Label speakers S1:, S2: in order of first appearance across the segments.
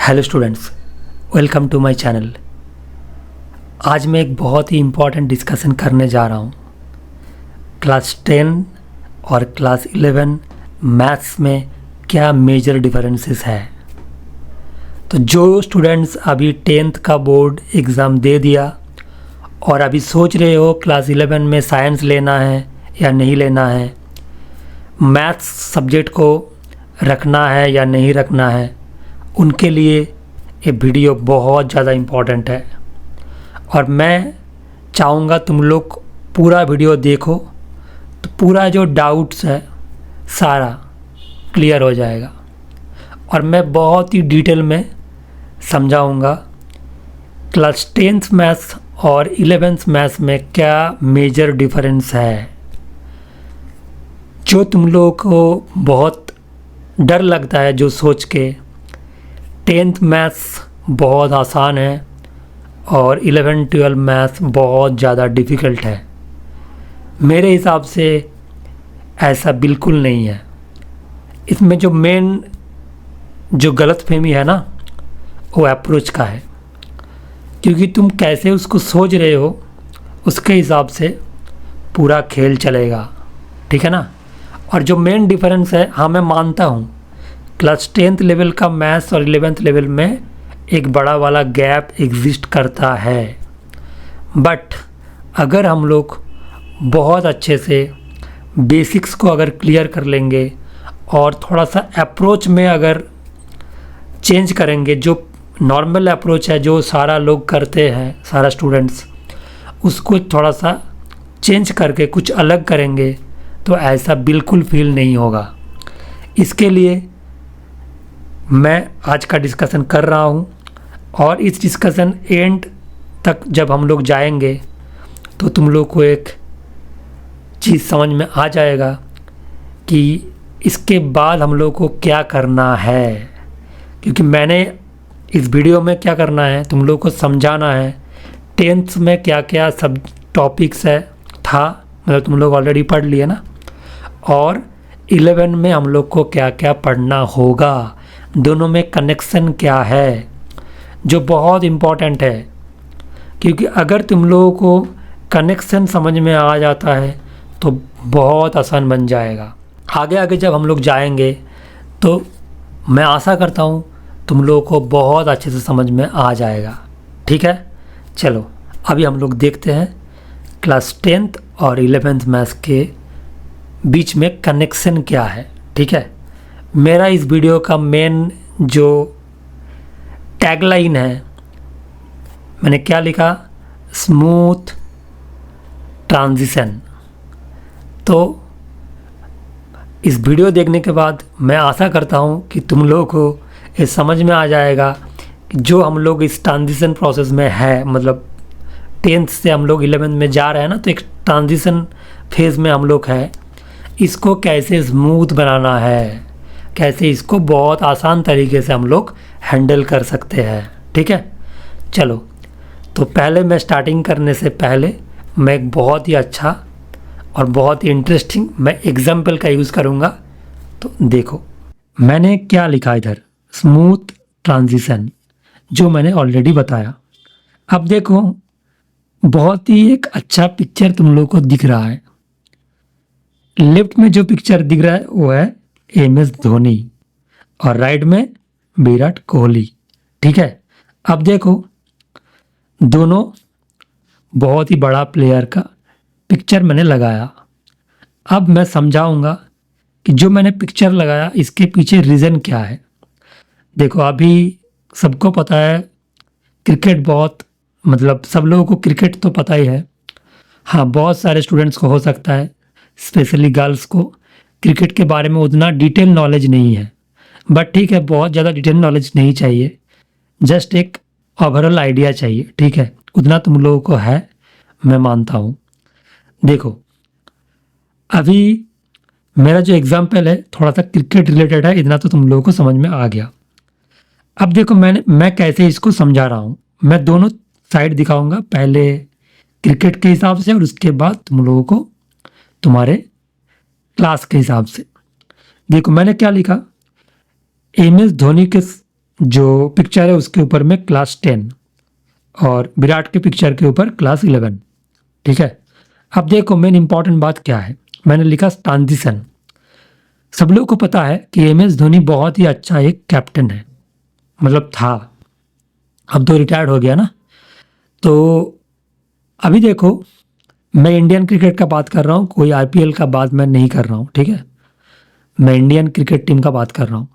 S1: Hello students, welcome to my channel. आज मैं एक बहुत ही इम्पॉर्टेंट डिस्कशन करने जा रहा हूँ। क्लास 10 और क्लास 11 मैथ्स में क्या मेजर डिफरेंसेस है। तो जो स्टूडेंट्स अभी 10th का बोर्ड एग्ज़ाम दे दिया और अभी सोच रहे हो क्लास 11 में साइंस लेना है या नहीं लेना है, मैथ्स सब्जेक्ट को रखना है या नहीं रखना है, उनके लिए ये वीडियो बहुत ज़्यादा इम्पॉर्टेंट है। और मैं चाहूँगा तुम लोग पूरा वीडियो देखो तो पूरा जो डाउट्स है सारा क्लियर हो जाएगा। और मैं बहुत ही डिटेल में समझाऊँगा क्लास 10th मैथ्स और 11th मैथ्स में क्या मेजर डिफरेंस है। जो तुम लोगों को बहुत डर लगता है जो सोच के 10th मैथ्स बहुत आसान है और 11-12 मैथ्स बहुत ज़्यादा डिफ़िकल्ट है, मेरे हिसाब से ऐसा बिल्कुल नहीं है। इसमें जो मेन जो गलतफहमी है ना, वो अप्रोच का है, क्योंकि तुम कैसे उसको सोच रहे हो उसके हिसाब से पूरा खेल चलेगा, ठीक है ना। और जो मेन डिफरेंस है, हाँ मैं मानता हूँ क्लास 10th लेवल का मैथ्स और 11th लेवल में एक बड़ा वाला गैप एग्जिस्ट करता है, बट अगर हम लोग बहुत अच्छे से बेसिक्स को अगर क्लियर कर लेंगे और थोड़ा सा अप्रोच में अगर चेंज करेंगे, जो नॉर्मल अप्रोच है जो सारा लोग करते हैं, सारा स्टूडेंट्स, उसको थोड़ा सा चेंज करके कुछ अलग करेंगे तो ऐसा बिल्कुल फील नहीं होगा। इसके लिए मैं आज का डिस्कशन कर रहा हूँ और इस डिस्कशन एंड तक जब हम लोग जाएंगे तो तुम लोग को एक चीज़ समझ में आ जाएगा कि इसके बाद हम लोग को क्या करना है। क्योंकि मैंने इस वीडियो में क्या करना है, तुम लोग को समझाना है 10th में क्या क्या सब टॉपिक्स है था, मतलब तुम लोग ऑलरेडी पढ़ लिए ना, और 11 में हम लोग को क्या क्या पढ़ना होगा, दोनों में कनेक्शन क्या है, जो बहुत इम्पॉर्टेंट है। क्योंकि अगर तुम लोगों को कनेक्शन समझ में आ जाता है तो बहुत आसान बन जाएगा। आगे आगे जब हम लोग जाएंगे तो मैं आशा करता हूँ तुम लोगों को बहुत अच्छे से समझ में आ जाएगा, ठीक है। चलो अभी हम लोग देखते हैं क्लास 10th और 11th मैथ्स के बीच में कनेक्शन क्या है, ठीक है। मेरा इस वीडियो का मेन जो टैगलाइन है, मैंने क्या लिखा, स्मूथ ट्रांजिशन। तो इस वीडियो देखने के बाद मैं आशा करता हूँ कि तुम लोगों को ये समझ में आ जाएगा कि जो हम लोग इस ट्रांजिशन प्रोसेस में है, मतलब 10th से हम लोग 11th में जा रहे हैं ना, तो एक ट्रांजिशन फेज़ में हम लोग है, इसको कैसे स्मूथ बनाना है, कैसे इसको बहुत आसान तरीके से हम लोग हैंडल कर सकते हैं, ठीक है। चलो तो पहले मैं स्टार्टिंग करने से पहले मैं एक बहुत ही अच्छा और बहुत ही इंटरेस्टिंग मैं एग्जाम्पल का यूज़ करूँगा। तो देखो मैंने क्या लिखा इधर, स्मूथ ट्रांजिशन, जो मैंने ऑलरेडी बताया। अब देखो बहुत ही एक अच्छा पिक्चर तुम लोग को दिख रहा है। लेफ्ट में जो पिक्चर दिख रहा है वो है MS धोनी और राइट में विराट कोहली, ठीक है। अब देखो दोनों बहुत ही बड़ा प्लेयर का पिक्चर मैंने लगाया। अब मैं समझाऊंगा कि जो मैंने पिक्चर लगाया इसके पीछे रीज़न क्या है। देखो अभी सबको पता है क्रिकेट बहुत, मतलब सब लोगों को क्रिकेट तो पता ही है। हाँ बहुत सारे स्टूडेंट्स को हो सकता है, स्पेशली गर्ल्स को क्रिकेट के बारे में उतना डिटेल नॉलेज नहीं है, बट ठीक है, बहुत ज़्यादा डिटेल नॉलेज नहीं चाहिए, जस्ट एक ओवरऑल आइडिया चाहिए, ठीक है। उतना तुम लोगों को है, मैं मानता हूँ। देखो अभी मेरा जो एग्जाम्पल है थोड़ा सा क्रिकेट रिलेटेड है, इतना तो तुम लोगों को समझ में आ गया। अब देखो मैं कैसे इसको समझा रहा हूँ, मैं दोनों साइड दिखाऊंगा, पहले क्रिकेट के हिसाब से और उसके बाद तुम लोगों को तुम्हारे क्लास के हिसाब से। देखो मैंने क्या लिखा, MS धोनी के जो पिक्चर है उसके ऊपर में क्लास 10 और विराट के पिक्चर के ऊपर क्लास 11। ठीक है, अब देखो मेन इंपॉर्टेंट बात क्या है। मैंने लिखा ट्रांजिशन। सब लोगों को पता है कि MS धोनी बहुत ही अच्छा एक कैप्टन है, मतलब था, अब तो रिटायर्ड हो गया ना। तो अभी देखो मैं इंडियन क्रिकेट का बात कर रहा हूँ, कोई IPL का बात मैं नहीं कर रहा हूँ। ठीक है, मैं इंडियन क्रिकेट टीम का बात कर रहा हूँ।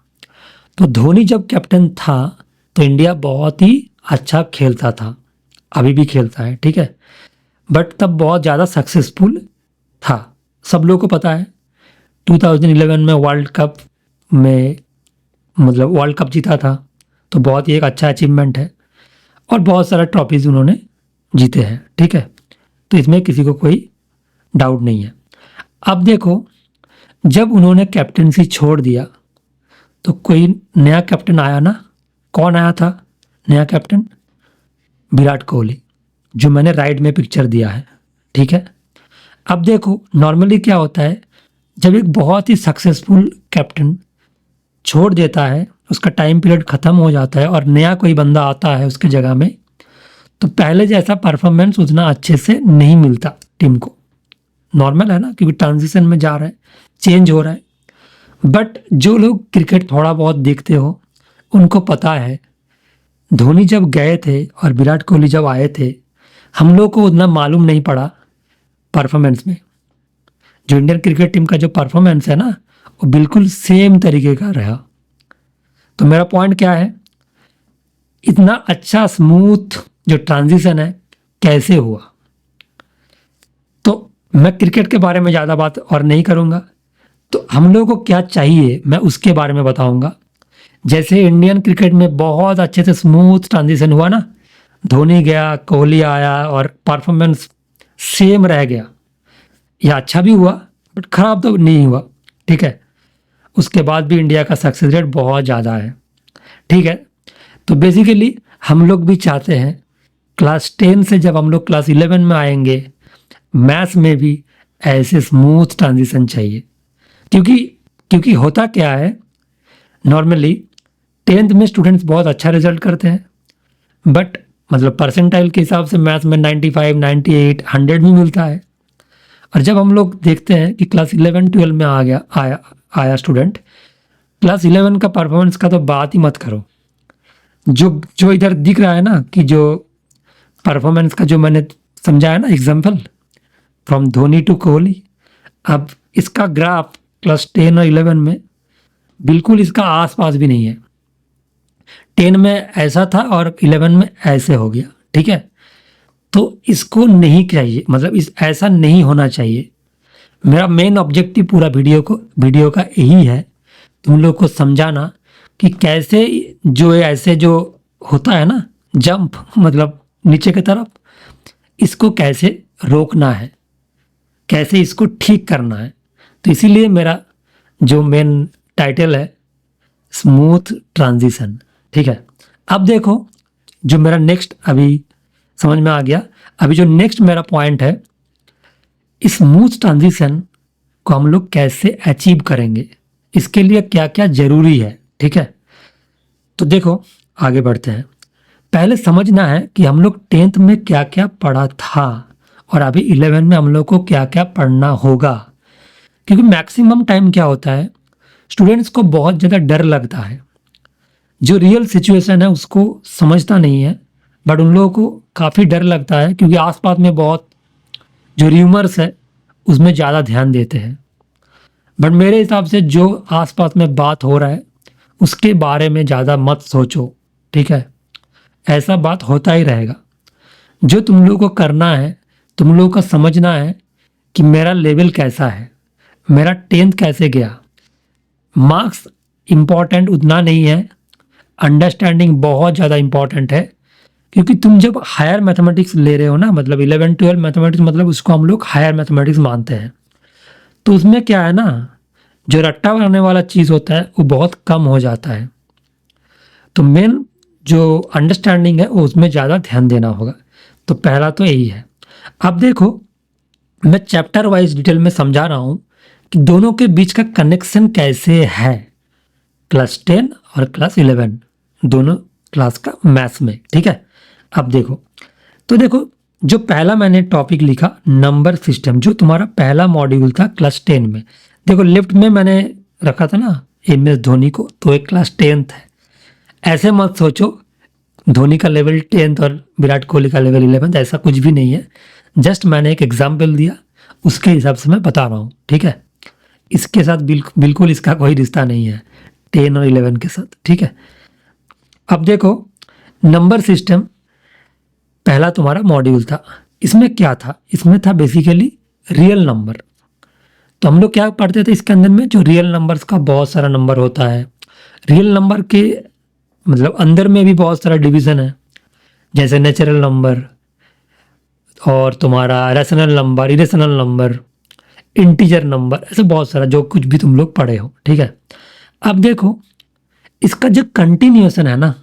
S1: तो धोनी जब कैप्टन था तो इंडिया बहुत ही अच्छा खेलता था, अभी भी खेलता है। ठीक है, बट तब बहुत ज़्यादा सक्सेसफुल था, सब लोगों को पता है। 2011 में वर्ल्ड कप में मतलब वर्ल्ड कप जीता था, तो बहुत ही एक अच्छा अचीवमेंट है और बहुत सारा ट्रॉफीज़ उन्होंने जीते हैं। ठीक है, तो इसमें किसी को कोई डाउट नहीं है। अब देखो जब उन्होंने कैप्टनसी छोड़ दिया तो कोई नया कैप्टन आया ना। कौन आया था नया कैप्टन? विराट कोहली, जो मैंने राइट में पिक्चर दिया है। ठीक है, अब देखो नॉर्मली क्या होता है, जब एक बहुत ही सक्सेसफुल कैप्टन छोड़ देता है, उसका टाइम पीरियड ख़त्म हो जाता है और नया कोई बंदा आता है उसके जगह में, तो पहले जैसा परफॉर्मेंस उतना अच्छे से नहीं मिलता टीम को। नॉर्मल है ना, क्योंकि ट्रांजिशन में जा रहा है, चेंज हो रहा है। बट जो लोग क्रिकेट थोड़ा बहुत देखते हो उनको पता है, धोनी जब गए थे और विराट कोहली जब आए थे, हम लोग को उतना मालूम नहीं पड़ा परफॉर्मेंस में। जो इंडियन क्रिकेट टीम का जो परफॉर्मेंस है ना, वो बिल्कुल सेम तरीके का रहा। तो मेरा पॉइंट क्या है, इतना अच्छा स्मूथ जो ट्रांजिशन है कैसे हुआ। तो मैं क्रिकेट के बारे में ज़्यादा बात और नहीं करूँगा, तो हम लोगों को क्या चाहिए मैं उसके बारे में बताऊँगा। जैसे इंडियन क्रिकेट में बहुत अच्छे से स्मूथ ट्रांजिशन हुआ ना, धोनी गया, कोहली आया और परफॉर्मेंस सेम रह गया। यह अच्छा भी हुआ बट ख़राब तो नहीं हुआ। ठीक है, उसके बाद भी इंडिया का सक्सेस रेट बहुत ज़्यादा है। ठीक है, तो बेसिकली हम लोग भी चाहते हैं क्लास 10 से जब हम लोग क्लास 11 में आएंगे, मैथ्स में भी ऐसे स्मूथ ट्रांजिशन चाहिए। क्योंकि होता क्या है, नॉर्मली 10th में स्टूडेंट्स बहुत अच्छा रिजल्ट करते हैं, बट मतलब परसेंटाइल के हिसाब से मैथ्स में 95, 98, 100 भी मिलता है। और जब हम लोग देखते हैं कि क्लास 11-12 में आया स्टूडेंट, क्लास 11 का परफॉर्मेंस का तो बात ही मत करो। जो इधर दिख रहा है ना कि जो परफॉर्मेंस का जो मैंने समझाया ना example from Dhoni to Kohli, अब इसका ग्राफ क्लास 10 और 11 में बिल्कुल इसका आसपास भी नहीं है। 10 में ऐसा था और 11 में ऐसे हो गया। ठीक है, तो इसको नहीं चाहिए, मतलब ऐसा नहीं होना चाहिए। मेरा मेन ऑब्जेक्टिव पूरा वीडियो का यही है, तुम लोग को समझाना कि कैसे जो ऐसे जो होता है ना जंप, मतलब नीचे की तरफ, इसको कैसे रोकना है, कैसे इसको ठीक करना है। तो इसीलिए मेरा जो मेन टाइटल है स्मूथ ट्रांजिशन। ठीक है, अब देखो जो मेरा नेक्स्ट अभी समझ में आ गया। अभी जो नेक्स्ट मेरा पॉइंट है, स्मूथ ट्रांजिशन को हम लोग कैसे अचीव करेंगे, इसके लिए क्या क्या जरूरी है। ठीक है, तो देखो आगे बढ़ते हैं। पहले समझना है कि हम लोग 10th में क्या क्या पढ़ा था और अभी 11 में हम लोग को क्या क्या पढ़ना होगा। क्योंकि मैक्सिमम टाइम क्या होता है, स्टूडेंट्स को बहुत ज़्यादा डर लगता है, जो रियल सिचुएशन है उसको समझता नहीं है, बट उन लोगों को काफ़ी डर लगता है क्योंकि आसपास में बहुत जो र्यूमर्स है उसमें ज़्यादा ध्यान देते हैं। बट मेरे हिसाब से जो आसपास में बात हो रहा है उसके बारे में ज़्यादा मत सोचो। ठीक है, ऐसा बात होता ही रहेगा। जो तुम लोगों को करना है, तुम लोगों को समझना है कि मेरा लेवल कैसा है, मेरा 10th कैसे गया। मार्क्स इम्पॉर्टेंट उतना नहीं है, अंडरस्टैंडिंग बहुत ज़्यादा इम्पॉर्टेंट है। क्योंकि तुम जब हायर मैथमेटिक्स ले रहे हो ना, मतलब 11-12 मैथमेटिक्स, मतलब उसको हम लोग हायर मैथमेटिक्स मानते हैं, तो उसमें क्या है ना, जो रट्टा मारने वाला चीज़ होता है वो बहुत कम हो जाता है। तो मेन जो अंडरस्टैंडिंग है वो उसमें ज़्यादा ध्यान देना होगा। तो पहला तो यही है। अब देखो मैं चैप्टर वाइज डिटेल में समझा रहा हूँ कि दोनों के बीच का कनेक्शन कैसे है, क्लास 10 और क्लास 11। दोनों क्लास का मैथ्स में, ठीक है। अब देखो, तो देखो जो पहला मैंने टॉपिक लिखा नंबर सिस्टम, जो तुम्हारा पहला मॉड्यूल था क्लास 10 में। देखो लेफ्ट में मैंने रखा था ना MS धोनी को, तो एक क्लास 10th है। ऐसे मत सोचो धोनी का लेवल 10th और विराट कोहली का लेवल 11th, ऐसा कुछ भी नहीं है। जस्ट मैंने एक एग्जाम्पल दिया, उसके हिसाब से मैं बता रहा हूँ, ठीक है। इसके साथ बिल्कुल इसका कोई रिश्ता नहीं है 10 और 11 के साथ, ठीक है। अब देखो नंबर सिस्टम पहला तुम्हारा मॉड्यूल था। इसमें क्या था? इसमें था बेसिकली रियल नंबर। तो हम लोग क्या पढ़ते थे इसके अंदर में? जो रियल नंबर्स का बहुत सारा नंबर होता है। रियल नंबर के मतलब अंदर में भी बहुत सारा डिवीज़न है, जैसे नेचुरल नंबर और तुम्हारा rational number, irrational number, integer number, ऐसे बहुत सारा जो कुछ भी तुम लोग पढ़े हो, ठीक है। अब देखो इसका जो कंटिन्यूएशन है ना,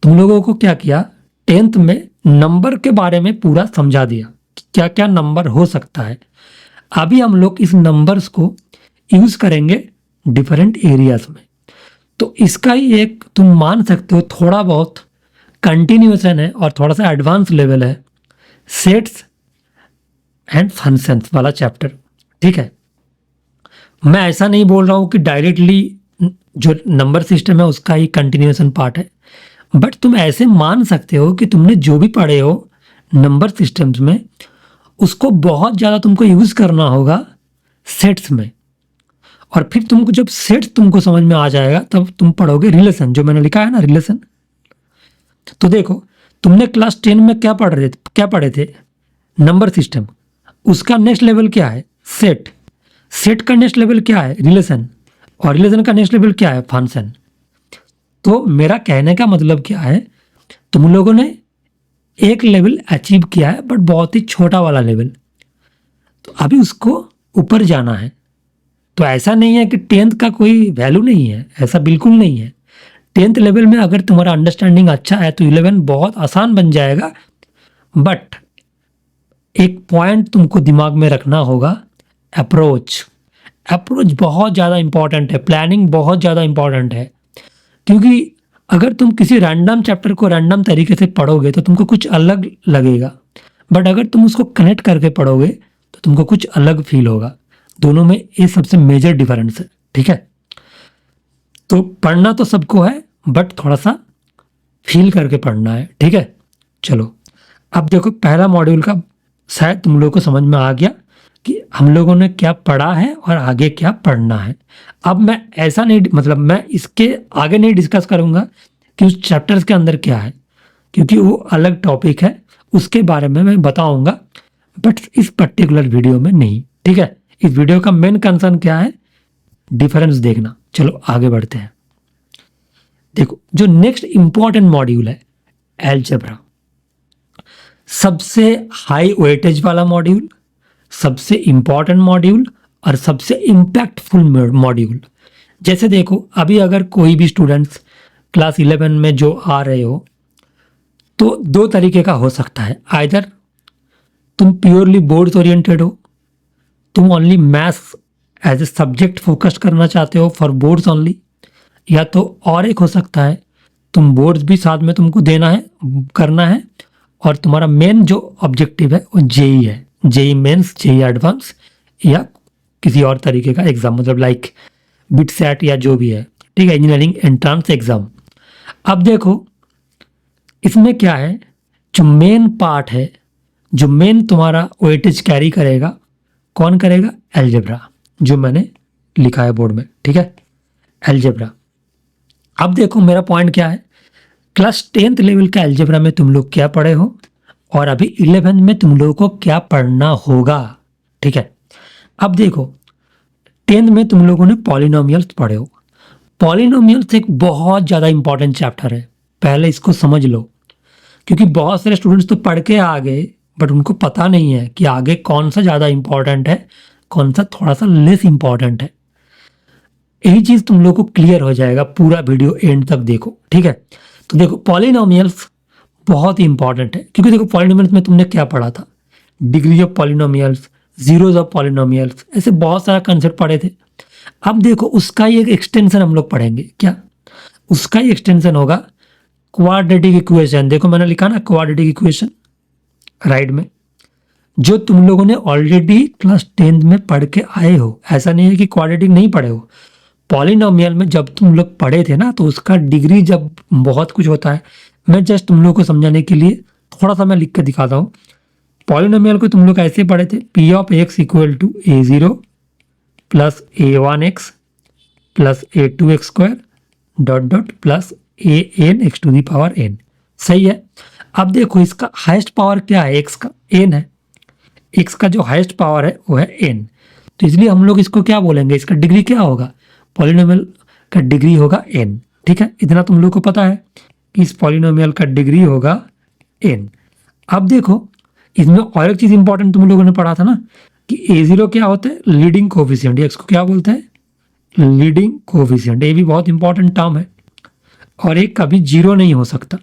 S1: तुम लोगों को क्या किया 10th में नंबर के बारे में पूरा समझा दिया कि क्या क्या नंबर हो सकता है। अभी हम लोग इस नंबर्स को यूज़ करेंगे डिफरेंट एरियाज में। तो इसका ही एक तुम मान सकते हो थोड़ा बहुत कंटिन्यूएशन है और थोड़ा सा एडवांस लेवल है, सेट्स एंड फंक्शंस वाला चैप्टर, ठीक है। मैं ऐसा नहीं बोल रहा हूँ कि डायरेक्टली जो नंबर सिस्टम है उसका ही कंटिन्यूएशन पार्ट है, बट तुम ऐसे मान सकते हो कि तुमने जो भी पढ़े हो नंबर सिस्टम्स में, उसको बहुत ज़्यादा तुमको यूज़ करना होगा सेट्स में। और फिर तुमको जब सेट्स तुमको समझ में आ जाएगा तब तुम पढ़ोगे रिलेशन, जो मैंने लिखा है ना रिलेशन। तो देखो तुमने क्लास 10 में क्या पढ़े थे? Number system. उसका नेक्स्ट लेवल क्या है? सेट। सेट का नेक्स्ट लेवल क्या है? रिलेशन। और रिलेशन का नेक्स्ट लेवल क्या है? फंक्शन। तो मेरा कहने का मतलब क्या है, तुम लोगों ने एक लेवल अचीव किया है बट बहुत ही छोटा वाला लेवल, तो अभी उसको ऊपर जाना है। तो ऐसा नहीं है कि 10th का कोई वैल्यू नहीं है, ऐसा बिल्कुल नहीं है। 10th लेवल में अगर तुम्हारा अंडरस्टैंडिंग अच्छा है तो 11 बहुत आसान बन जाएगा। बट एक पॉइंट तुमको दिमाग में रखना होगा, अप्रोच बहुत ज़्यादा इंपॉर्टेंट है, प्लानिंग बहुत ज़्यादा इंपॉर्टेंट है। क्योंकि अगर तुम किसी रैंडम चैप्टर को रैंडम तरीके से पढ़ोगे तो तुमको कुछ अलग लगेगा, बट अगर तुम उसको कनेक्ट करके पढ़ोगे तो तुमको कुछ अलग फील होगा। दोनों में ये सबसे मेजर डिफरेंस है, ठीक है। तो पढ़ना तो सबको है बट थोड़ा सा फील करके पढ़ना है, ठीक है। चलो अब देखो पहला मॉड्यूल का शायद तुम लोगों को समझ में आ गया कि हम लोगों ने क्या पढ़ा है और आगे क्या पढ़ना है। अब मैं ऐसा नहीं, मतलब मैं इसके आगे नहीं डिस्कस करूंगा कि उस चैप्टर्स के अंदर क्या है, क्योंकि वो अलग टॉपिक है, उसके बारे में मैं बताऊंगा, बट इस पर्टिकुलर वीडियो में नहीं, ठीक है। इस वीडियो का मेन कंसर्न क्या है? डिफरेंस देखना। चलो आगे बढ़ते हैं। देखो जो नेक्स्ट इंपॉर्टेंट मॉड्यूल है अलजेब्रा, सबसे हाई वेटेज वाला मॉड्यूल, सबसे इंपॉर्टेंट मॉड्यूल और सबसे इम्पैक्टफुल मॉड्यूल। जैसे देखो अभी अगर कोई भी स्टूडेंट्स क्लास 11 में जो आ रहे हो तो दो तरीके का हो सकता है। आइदर तुम प्योरली बोर्ड्स ओरिएंटेड हो, तुम only maths as a subject focus करना चाहते हो फॉर बोर्ड्स ओनली, या तो और एक हो सकता है तुम बोर्ड्स भी साथ में तुमको देना है, करना है, और तुम्हारा मेन जो ऑब्जेक्टिव है वो जेई है, जेई मेंस, जेई एडवांस या किसी और तरीके का एग्जाम, मतलब लाइक बिट सेट या जो भी है, ठीक है, इंजीनियरिंग एंट्रांस एग्जाम। अब देखो इसमें क्या है, जो मेन पार्ट है, जो मेन तुम्हारा वेटेज कैरी करेगा, कौन करेगा? अलजेब्रा, जो मैंने लिखा है बोर्ड में, ठीक है, अलजेब्रा। अब देखो मेरा पॉइंट क्या है, क्लास 10th लेवल का अलजेब्रा में तुम लोग क्या पढ़े हो और अभी 11th में तुम लोगों को क्या पढ़ना होगा, ठीक है। अब देखो 10th में तुम लोगों ने पॉलिनोमियल्स पढ़े हो। पॉलिनोमियल्स एक बहुत ज़्यादा इंपॉर्टेंट चैप्टर है, पहले इसको समझ लो, क्योंकि बहुत सारे स्टूडेंट्स तो पढ़ के आ गए बट उनको पता नहीं है कि आगे कौन सा ज़्यादा इंपॉर्टेंट है, कौन सा थोड़ा सा लेस इंपॉर्टेंट है। यही चीज़ तुम लोग को क्लियर हो जाएगा, पूरा वीडियो एंड तक देखो, ठीक है। तो देखो पॉलिनोमियल्स बहुत ही इंपॉर्टेंट है, क्योंकि देखो पॉलिनोमियल्स में तुमने क्या पढ़ा था? Degree of polynomials, zeros of polynomials, ऐसे बहुत सारा कंसेप्ट पढ़े थे। अब देखो उसका ही एक एक्सटेंशन हम लोग पढ़ेंगे। क्या? उसका ही एक्सटेंशन होगा क्वाड्रेटिक इक्वेशन। देखो मैंने लिखा ना क्वाड्रेटिक इक्वेशन राइट में, जो तुम लोगों ने ऑलरेडी क्लास 10th में पढ़ के आए हो। ऐसा नहीं है कि क्वाड्रेटिक नहीं पढ़े हो। पॉलिनोमियल में जब तुम लोग पढ़े थे ना, तो उसका डिग्री जब बहुत कुछ होता है। मैं जस्ट तुम लोग को समझाने के लिए थोड़ा सा मैं लिख के दिखाता हूँ। पॉलिनोमियल को तुम लोग ऐसे पढ़े थे, P of x equal to a0 plus a1x plus a2x square dot dot plus an x to the power n। सही है। अब देखो इसका हाईएस्ट पावर क्या है, x का n है। x का जो हाईएस्ट पावर है वो है n, तो इसलिए हम लोग इसको क्या बोलेंगे, इसका डिग्री क्या होगा, पॉलिनोमियल का डिग्री होगा n। ठीक है, इतना तुम लोग को पता है कि इस पॉलिनोमियल का डिग्री होगा n। अब देखो इसमें और एक चीज इंपॉर्टेंट तुम लोगों ने पढ़ा था ना कि a0 क्या होता है, लीडिंग कोफिशिएंट। x को क्या बोलते हैं, लीडिंग कोफिशिएंट। ये भी बहुत इंपॉर्टेंट टर्म है, और एक कभी जीरो नहीं हो सकता,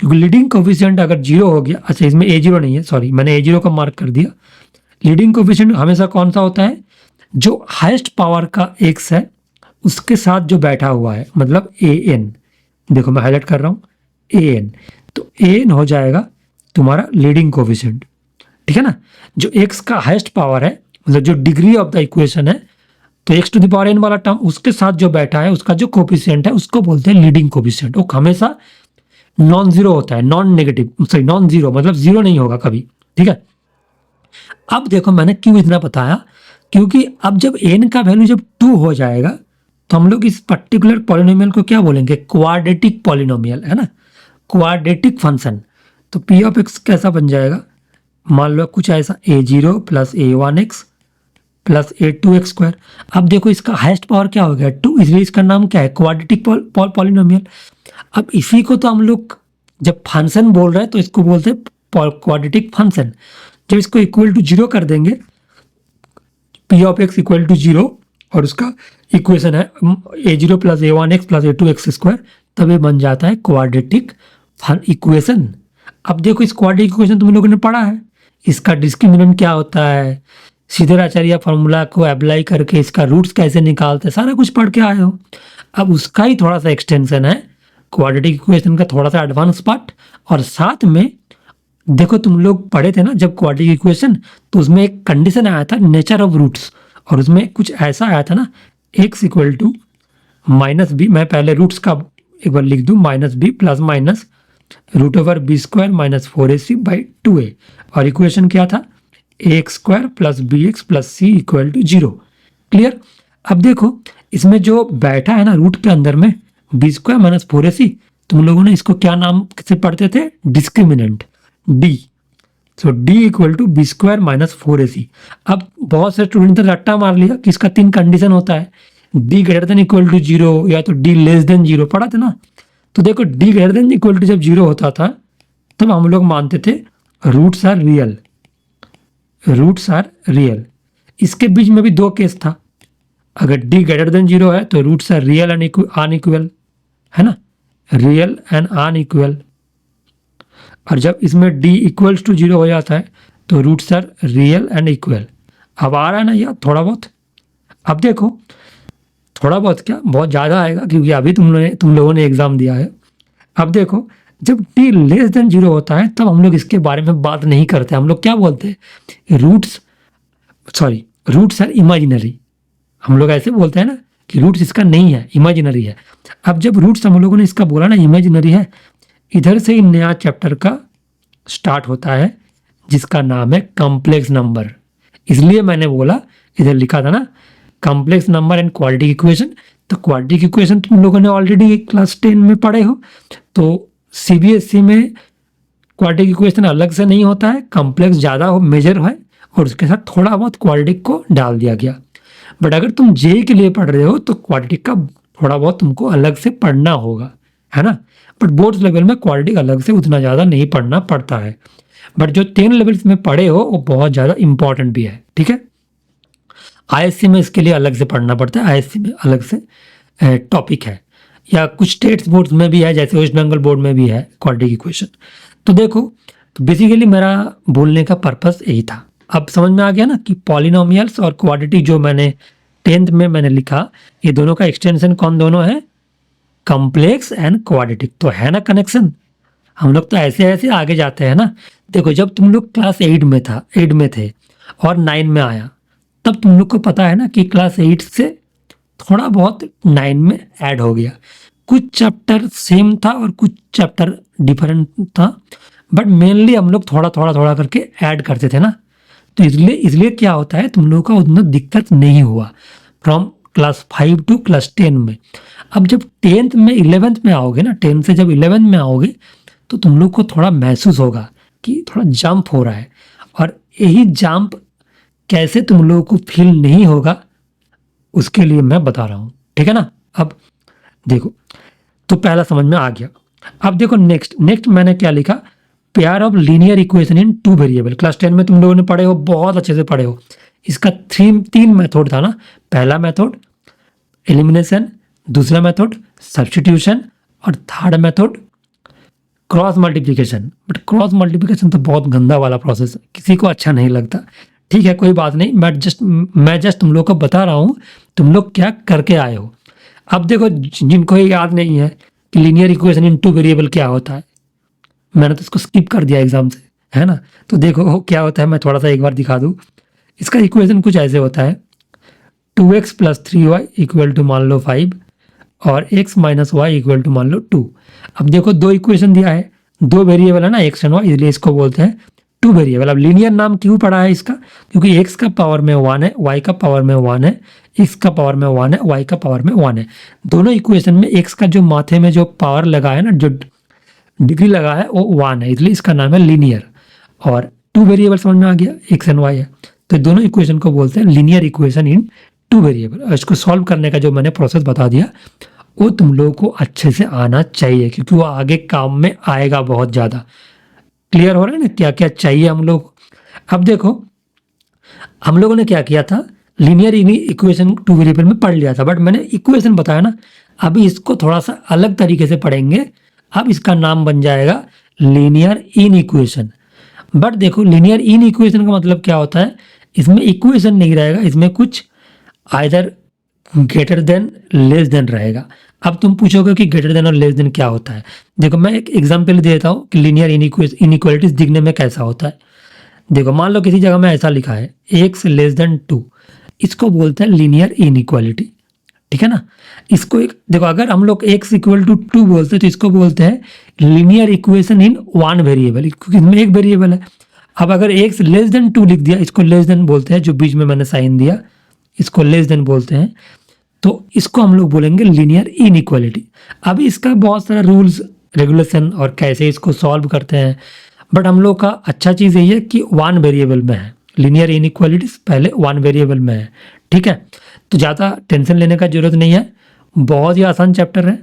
S1: क्योंकि लीडिंग कोफिशिएंट अगर जीरो हो गया, अच्छा इसमें a0 नहीं है, सॉरी मैंने a0 का मार्क कर दिया। लीडिंग कोफिशिएंट हमेशा कौन सा होता है, जो हाईएस्ट पावर का x है उसके साथ जो बैठा हुआ है, मतलब an। देखो मैं हाईलाइट कर रहा हूँ an, तो an हो जाएगा तुम्हारा लीडिंग कोफिशिएंट। ठीक है ना, जो x का हाईएस्ट पावर है, मतलब जो डिग्री ऑफ द इक्वेशन है, तो x to the power n वाला टर्म उसके साथ जो बैठा है उसका जो कोफिशिएंट है उसको बोलते हैं लीडिंग कोफिशिएंट। वो हमेशा नॉन जीरो होता है, non negative, sorry non zero, मतलब जीरो नहीं होगा कभी। ठीक है, अब देखो मैंने क्यों इतना बताया, क्योंकि अब जब n का वैल्यू जब 2 हो जाएगा तो हम लोग इस पर्टिकुलर पॉलिनोमियल को क्या बोलेंगे, क्वाड्रेटिक पॉलिनोमियल, है ना, क्वाड्रेटिक फंक्शन। तो पी ऑफ एक्स कैसा बन जाएगा, मान लो कुछ ऐसा a0 plus a1x plus a2x square. अब देखो इसका हाईएस्ट पावर क्या हो गया 2, इसलिए इसका नाम क्या है, क्वाड्रेटिक पॉलिनोमियल। अब इसी को तो हम लोग जब फंक्शन बोल रहे हैं तो इसको बोलते हैं क्वाड्रेटिक फंक्शन। जब इसको इक्वल टू 0 कर देंगे, P of x equal to 0, और उसका इक्वेशन है a0 plus a1x plus a2x square, तब ये बन जाता है क्वाड्रेटिक इक्वेशन। अब देखो इस क्वाड्रेटिक इक्वेशन तुम लोगों ने पढ़ा है, इसका डिस्क्रिमिनेंट क्या होता है, सीधेराचार्य फार्मूला को अप्लाई करके इसका रूट्स कैसे निकालते हैं, सारा कुछ पढ़ के आए हो। अब उसका ही थोड़ा सा एक्सटेंशन है क्वाड्रेटिक इक्वेशन का, थोड़ा सा एडवांस पार्ट। और साथ में देखो तुम लोग पढ़े थे ना जब क्वाड्रेटिक इक्वेशन, तो उसमें एक कंडीशन आया था नेचर ऑफ रूट्स, और उसमें कुछ ऐसा आया था ना, x equal to minus b, मैं पहले रूट्स का एक बार लिख दूं, minus b plus minus root over b square minus 4ac by 2a, और इक्वेशन क्या था, x square plus b x plus c equal to 0। Clear. अब देखो इसमें जो बैठा है ना रूट के अंदर में बी स्क्वायर माइनस 4ac, तुम लोगों ने इसको क्या नाम से पढ़ते थे, discriminant, D. So D equal to b square minus 4ac। अब बहुत से स्टूडेंट ने रट्टा मार लिया कि इसका 3 कंडीशन होता है, D greater than equal to 0 या तो डी लेस देन 0, पढ़ा था ना। तो देखो D greater than equal to जब 0 होता था तब हम लोग मानते थे roots are real, roots are real. इसके बीच में भी 2 केस था, अगर डी ग्रेटर देन 0 है तो roots are real and unequal, है ना, रियल एंड अनइक्वल। और जब इसमें डी इक्वल्स टू 0 हो जाता है तो roots are real and equal. अब आ रहा है ना यार थोड़ा बहुत। अब देखो थोड़ा बहुत क्या, बहुत ज़्यादा आएगा, क्योंकि अभी तुम लोगों ने एग्जाम दिया है। अब देखो जब टी लेस देन 0 होता है तब हम लोग इसके बारे में बात नहीं करते, हम लोग क्या बोलते हैं, रूट्स आर इमेजिनरी। हम लोग ऐसे बोलते हैं ना कि रूट्स इसका नहीं है, इमेजिनरी है। अब जब रूट्स हम लोगों ने इसका बोला ना इमेजिनरी है, इधर से ही नया चैप्टर का स्टार्ट होता है जिसका नाम है कॉम्प्लेक्स नंबर। इसलिए मैंने बोला, इधर लिखा था ना complex number and quadratic equation. तो क्वाड्रेटिक इक्वेशन तुम लोगों ने ऑलरेडी क्लास 10 में पढ़े हो, तो सीबीएसई में क्वाड्रेटिक इक्वेशन अलग से नहीं होता है, कॉम्प्लेक्स ज़्यादा हो मेजर है, और उसके साथ थोड़ा बहुत क्वाड्रेटिक को डाल दिया गया। बट अगर तुम जेई के लिए पढ़ रहे हो तो क्वाड्रेटिक का थोड़ा बहुत तुमको अलग से पढ़ना होगा, है ना। बट बोर्ड लेवल में क्वाड्रेटिक अलग से उतना ज़्यादा नहीं पढ़ना पड़ता है, बट जो 10 लेवल्स में पढ़े हो वो बहुत ज़्यादा इंपॉर्टेंट भी है। ठीक है, आईएससी में इसके लिए अलग से पढ़ना पड़ता है, आईएससी में अलग से टॉपिक है, या कुछ स्टेट्स बोर्ड्स में भी है, जैसे वेस्ट बंगाल बोर्ड में भी है क्वाड्रेटिक इक्वेशन। तो देखो बेसिकली मेरा बोलने का पर्पस यही था। अब समझ में आ गया ना कि पॉलिनोमियल्स और क्वाड्रेटिक जो मैंने 10th में मैंने लिखा, ये दोनों का एक्सटेंशन कौन दोनों है, कॉम्प्लेक्स एंड क्वाड्रेटिक। तो है ना कनेक्शन। हम लोग तो ऐसे ऐसे आगे जाते हैं ना। देखो जब तुम लोग क्लास 8 में थे और 9 में आया, तब तुम लोग को पता है ना कि क्लास 8 से थोड़ा बहुत 9 में ऐड हो गया। कुछ चैप्टर सेम था और कुछ चैप्टर डिफरेंट था, बट मेनली हम लोग थोड़ा थोड़ा थोड़ा करके ऐड करते थे ना। तो इसलिए क्या होता है, तुम लोगों का उतना दिक्कत नहीं हुआ फ्रॉम क्लास 5 टू क्लास 10 में। अब जब 10th में 11th में आओगे ना, 10 से जब 11th में आओगे तो तुम लोग को थोड़ा महसूस होगा कि थोड़ा जंप हो रहा है। और यही जंप कैसे तुम लोगों को फील नहीं होगा, उसके लिए मैं बता रहा हूँ, ठीक है ना। अब देखो, तो पहला समझ में आ गया। अब देखो नेक्स्ट मैंने क्या लिखा, pair of linear equation in 2 variable. Class 10 में तुम लोगों ने पढ़े हो, बहुत अच्छे से पढ़े हो। इसका 3 मेथड था ना। पहला मेथड एलिमिनेशन, दूसरा मेथड सब्स्टिट्यूशन, और third method cross multiplication. But cross multiplication तो बहुत गंदा वाला प्रोसेस है, किसी को अच्छा नहीं लगता। ठीक है, कोई बात नहीं, मैं जस्ट तुम लोग को बता रहा हूँ तुम लोग क्या करके आए हो। अब देखो, जिनको ये याद नहीं है कि लीनियर इक्वेशन इन 2 वेरिएबल क्या होता है, मैंने तो इसको स्किप कर दिया एग्जाम से, है ना। तो देखो क्या होता है, मैं थोड़ा सा एक बार दिखा दूँ। इसका इक्वेशन कुछ ऐसे होता है, 2x + 3y इक्वल टू मान लो 5 और x - y इक्वल टू मान लो 2। अब देखो 2 इक्वेशन दिया है, 2 वेरिएबल है ना, x एंड y, इसलिए इसको बोलते हैं 2 वेरिएबल। अब लीनियर नाम क्यों पड़ा है इसका, क्योंकि x का पावर में 1 है, y का पावर में 1 है, x का पावर में 1 है, y का पावर में 1 है। दोनों इक्वेशन में x का जो माथे में जो पावर लगा है ना, जो डिग्री लगा है, वो 1 है, इसलिए इसका नाम है लीनियर। और 2 वेरिएबल समझ में आ गया, x एंड y है। तो दोनों इक्वेशन को बोलते हैं लीनियर इक्वेशन इन 2 वेरिएबल। और इसको सॉल्व करने का जो मैंने प्रोसेस बता दिया, वो तुम लोगों को अच्छे से आना चाहिए, क्योंकि वो आगे काम में आएगा बहुत ज़्यादा। क्लियर हो रहा है ना क्या क्या चाहिए हम लोग। अब देखो, हम लोगों ने क्या किया था, लीनियर इक्वेशन 2 वेरिएबल में पढ़ लिया था, बट मैंने इक्वेशन बताया ना, अभी इसको थोड़ा सा अलग तरीके से पढ़ेंगे। अब इसका नाम बन जाएगा लीनियर इन इक्वेशन। बट देखो, लीनियर इन इक्वेशन का मतलब क्या होता है, इसमें इक्वेशन नहीं रहेगा, इसमें कुछ either greater than less than रहेगा। अब तुम पूछोगे कि ग्रेटर देन और लेस देन क्या होता है। देखो मैं एक एग्जांपल देता हूँ कि लीनियर इनइक्वालिटीज दिखने में कैसा होता है। देखो मान लो किसी जगह में ऐसा लिखा है x < 2, इसको बोलते हैं लीनियर इनइक्वालिटी, ठीक है ना। इसको एक देखो, अगर हम लोग x = 2 बोलते हैं तो इसको बोलते हैं लीनियर इक्वेशन इन 1 वेरिएबल, क्योंकि इसमें एक वेरिएबल है। अब अगर x < 2 लिख दिया, इसको लेस देन बोलते हैं, जो बीच में मैंने साइन दिया इसको लेस देन बोलते हैं, तो इसको हम लोग बोलेंगे लीनियर इनइक्वालिटी। अभी इसका बहुत सारा रूल्स रेगुलेशन और कैसे इसको सॉल्व करते हैं, बट हम लोग का अच्छा चीज़ यही है कि 1 वेरिएबल में है, लीनियर इनइक्वालिटीज पहले 1 वेरिएबल में है, ठीक है। तो ज़्यादा टेंशन लेने का जरूरत नहीं है, बहुत ही आसान चैप्टर है।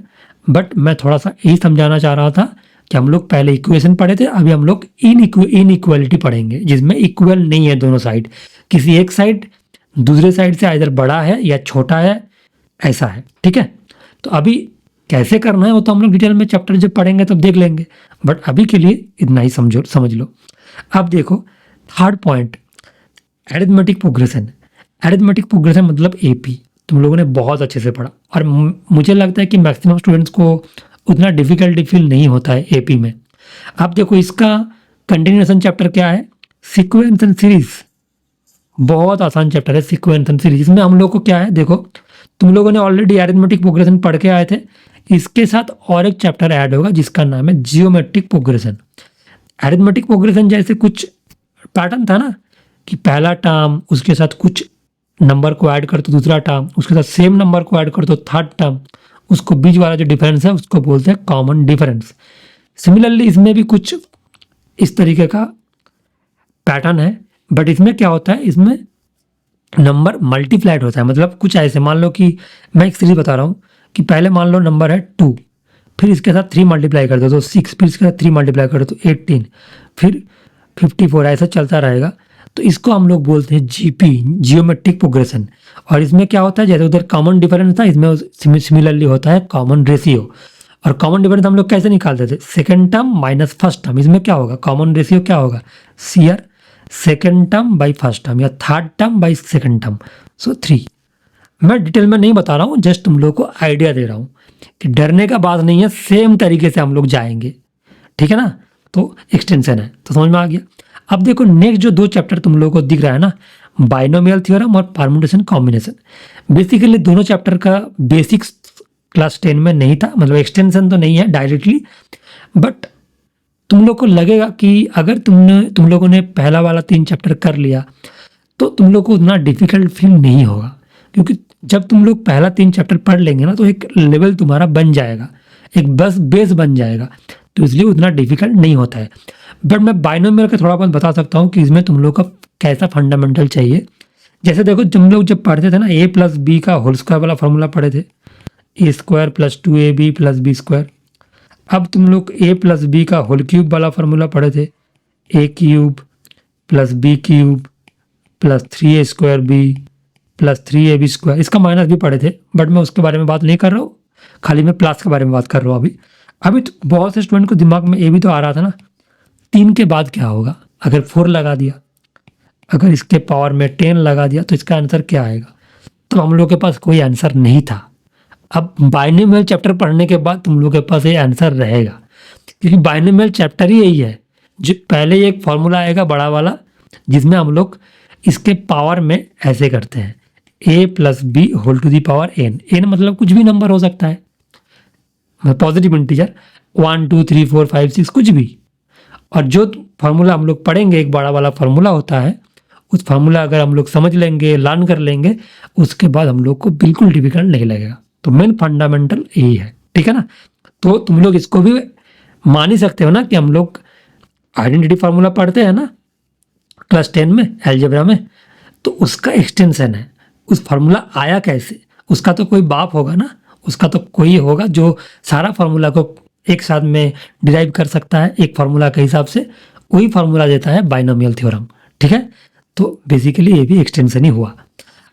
S1: बट मैं थोड़ा सा यही समझाना चाह रहा था कि हम लोग पहले इक्वेशन पढ़े थे, अभी हम लोग इनइक्वालिटी पढ़ेंगे, जिसमें इक्वल नहीं है दोनों साइड, किसी एक साइड दूसरे साइड से आइदर बड़ा है या छोटा है, ऐसा है, ठीक है। तो अभी कैसे करना है वो तो हम लोग डिटेल में चैप्टर जब पढ़ेंगे तब देख लेंगे, बट अभी के लिए इतना ही समझ लो। अब देखो third point, arithmetic progression. Arithmetic progression मतलब एपी, तुम लोगों ने बहुत अच्छे से पढ़ा, और मुझे लगता है कि मैक्सिमम स्टूडेंट्स को उतना डिफिकल्टी फील नहीं होता है एपी में। अब देखो इसका कंटिन्यूएशन चैप्टर क्या है, सीक्वेंस एंड सीरीज। बहुत आसान चैप्टर है सीक्वेंस एंड सीरीज। इसमें हम लोग को क्या है, देखो तुम लोगों ने ऑलरेडी एरिथमेटिक प्रोग्रेशन पढ़ के आए थे, इसके साथ और एक चैप्टर ऐड होगा जिसका नाम है जियोमेट्रिक प्रोग्रेशन। एरिथमेटिक प्रोग्रेशन जैसे कुछ पैटर्न था ना, कि पहला टर्म उसके साथ कुछ नंबर को ऐड कर तो दूसरा टर्म, उसके साथ सेम नंबर को ऐड कर तो थर्ड टर्म, उसको बीच वाला जो डिफरेंस है उसको बोलते हैं कॉमन डिफरेंस। सिमिलरली इसमें भी कुछ इस तरीके का पैटर्न है, बट इसमें क्या होता है, इसमें नंबर मल्टीप्लाइड होता है। मतलब कुछ ऐसे, मान लो कि मैं एक सीरीज बता रहा हूँ कि पहले मान लो नंबर है 2, फिर इसके साथ 3 मल्टीप्लाई कर दो तो 6, फिर इसके साथ 3 मल्टीप्लाई कर दो तो 18, फिर 54, ऐसा चलता रहेगा। तो इसको हम लोग बोलते हैं जीपी, जियोमेट्रिक प्रोग्रेशन। और इसमें क्या होता है, जैसे उधर कॉमन डिफरेंस था, इसमें सिमिलरली होता है कॉमन रेशियो। और कॉमन डिफरेंस हम लोग कैसे निकालते थे, second term minus first term. इसमें क्या होगा, कॉमन रेशियो क्या होगा, CR, second term by first term या third term by second term, so 3। मैं डिटेल में नहीं बता रहा हूँ, जस्ट तुम लोगों को आइडिया दे रहा हूँ। कि डरने का बात नहीं है, सेम तरीके से हम लोग जाएंगे, ठीक है ना। तो एक्सटेंशन है, तो समझ में आ गया। अब देखो नेक्स्ट जो 2 चैप्टर तुम लोगों को दिख रहा है ना, बाइनोमियल थ्योरम और परम्यूटेशन कॉम्बिनेशन, बेसिकली दोनों चैप्टर का बेसिक्स क्लास 10 में नहीं था, मतलब एक्सटेंशन तो नहीं है डायरेक्टली, बट तुम लोग को लगेगा कि अगर तुम लोगों ने पहला वाला 3 चैप्टर कर लिया तो तुम लोग को उतना डिफिकल्ट फील नहीं होगा, क्योंकि जब तुम लोग पहला 3 चैप्टर पढ़ लेंगे ना तो एक लेवल तुम्हारा बन जाएगा, एक बस बेस बन जाएगा, तो इसलिए उतना डिफिकल्ट नहीं होता है। बट मैं बाइनोमियल का थोड़ा बहुत बता सकता हूँ कि इसमें तुम लोग का कैसा फंडामेंटल चाहिए। जैसे देखो तुम लोग जब पढ़ते थे ना ए प्लस बी का होल स्क्वायर वाला फॉर्मूला पढ़े थे, a square plus 2ab plus b square. अब तुम लोग ए प्लस बी का होल क्यूब वाला फॉर्मूला पढ़े थे, a cube plus b cube plus 3a square b plus 3ab square. इसका माइनस भी पढ़े थे, बट मैं उसके बारे में बात नहीं कर रहा हूँ, खाली मैं प्लस के बारे में बात कर रहा हूँ। अभी तो बहुत से स्टूडेंट को दिमाग में ये भी तो आ रहा था ना, 3 के बाद क्या होगा, अगर 4 लगा दिया, अगर इसके पावर में 10 लगा दिया तो इसका आंसर क्या आएगा। तो हम लोग के पास कोई आंसर नहीं था। अब बाइनोमियल चैप्टर पढ़ने के बाद तुम लोग के पास ये आंसर रहेगा, क्योंकि बाइनोमियल चैप्टर ही यही है, जो पहले एक फॉर्मूला आएगा बड़ा वाला, जिसमें हम लोग इसके पावर में ऐसे करते हैं, a plus b whole to the power n मतलब कुछ भी नंबर हो सकता है, पॉजिटिव इंटीजर 1 2 3 4 5 6 कुछ भी। और जो फार्मूला हम लोग पढ़ेंगे, एक बड़ा वाला फार्मूला होता है, उस फार्मूला अगर हम लोग समझ लेंगे, लर्न कर लेंगे, उसके बाद हम लोग को बिल्कुल डिफिकल्ट नहीं लगेगा। तो मेन फंडामेंटल यही है, ठीक है ना। तो तुम लोग इसको भी मान ही सकते हो ना कि हम लोग आइडेंटिटी फार्मूला पढ़ते हैं ना क्लास 10 में अलजेब्रा में, तो उसका एक्सटेंशन है। उस फार्मूला आया कैसे, उसका तो कोई बाप होगा ना, उसका तो कोई होगा जो सारा फार्मूला को एक साथ में डिराइव कर सकता है एक फार्मूला के हिसाब से, वही फार्मूला देता है बाइनोमियल थ्योरम, ठीक है। तो बेसिकली ये भी एक्सटेंशन ही हुआ।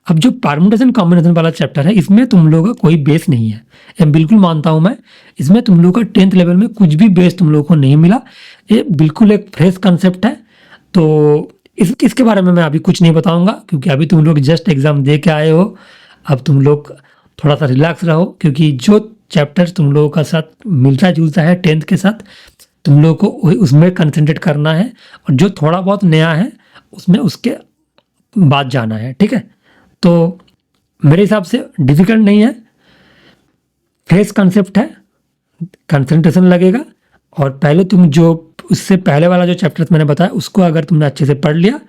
S1: अब जो परम्यूटेशन कॉम्बिनेशन वाला चैप्टर है, इसमें तुम लोगों का कोई बेस नहीं है, ये बिल्कुल मानता हूं मैं। इसमें तुम लोगों का 10th लेवल में कुछ भी बेस तुम लोगों को नहीं मिला, ये बिल्कुल एक फ्रेश कंसेप्ट है। तो इसके बारे में मैं अभी कुछ नहीं बताऊंगा, क्योंकि अभी तुम लोग जस्ट एग्जाम दे के आए हो। अब तुम लोग थोड़ा सा रिलैक्स रहो, क्योंकि जो चैप्टर तुम लोगों का साथ मिलता जुलता है 10th के साथ, तुम लोगों को उसमें कंसंट्रेट करना है, और जो थोड़ा बहुत नया है उसमें उसके बाद जाना है, ठीक है। तो मेरे हिसाब से डिफिकल्ट नहीं है, फ्रेश कंसेप्ट है, कंसंट्रेशन लगेगा। और पहले तुम जो उससे पहले वाला जो चैप्टर मैंने बताया उसको अगर तुमने अच्छे से पढ़ लिया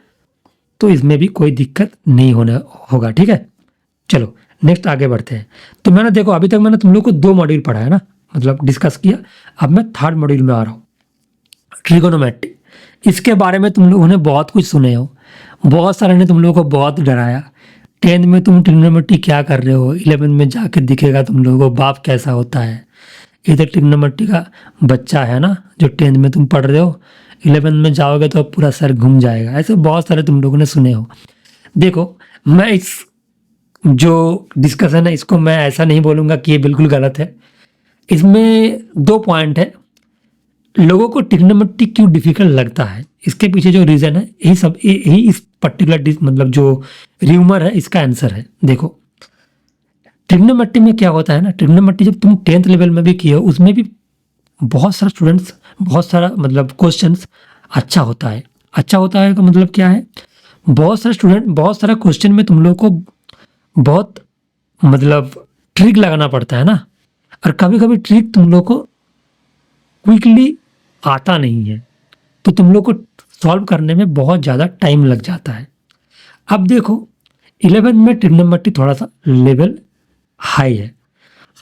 S1: तो इसमें भी कोई दिक्कत नहीं होगा, ठीक है। चलो नेक्स्ट आगे बढ़ते हैं। तो मैंने देखो अभी तक मैंने तुम लोग को 2 मॉड्यूल पढ़ा है ना, मतलब डिस्कस किया। अब मैं 3rd मॉड्यूल में आ रहा हूँ, ट्रिगोनोमेट्री। इसके बारे में तुम लोगों ने बहुत कुछ सुने हो, बहुत सारे ने तुम लोगों को बहुत डराया। 10th में तुम ट्रिगोनोमेट्री क्या कर रहे हो, 11th में जाके दिखेगा तुम लोगों को बाप कैसा होता है। ये तो ट्रिगोनोमेट्री का बच्चा है ना जो 10th में तुम पढ़ रहे हो, 11th में जाओगे तो पूरा सर घूम जाएगा। ऐसे बहुत सारे तुम लोगों ने सुने हो। देखो मैं इस जो डिस्कशन है इसको मैं ऐसा नहीं बोलूँगा कि ये बिल्कुल गलत है। इसमें 2 पॉइंट है, लोगों को ट्रिगोनोमेट्री क्यों डिफिकल्ट लगता है, इसके पीछे जो रीज़न है यही इस पर्टिकुलर मतलब जो र्यूमर है इसका आंसर है। देखो ट्रिगोनोमेट्री में क्या होता है ना, ट्रिगोनोमेट्री जब तुम 10th लेवल में भी किए हो उसमें भी बहुत सारा स्टूडेंट्स, बहुत सारा मतलब क्वेश्चंस अच्छा होता है। अच्छा होता है का मतलब क्या है, बहुत सारे स्टूडेंट बहुत सारा क्वेश्चन में तुम लोग को बहुत मतलब ट्रिक लगाना पड़ता है ना, और कभी कभी ट्रिक तुम लोग को क्विकली आता नहीं है, तो तुम लोग को सॉल्व करने में बहुत ज़्यादा टाइम लग जाता है। अब देखो 11 में ट्रिग्नोमेट्री थोड़ा सा लेवल हाई है।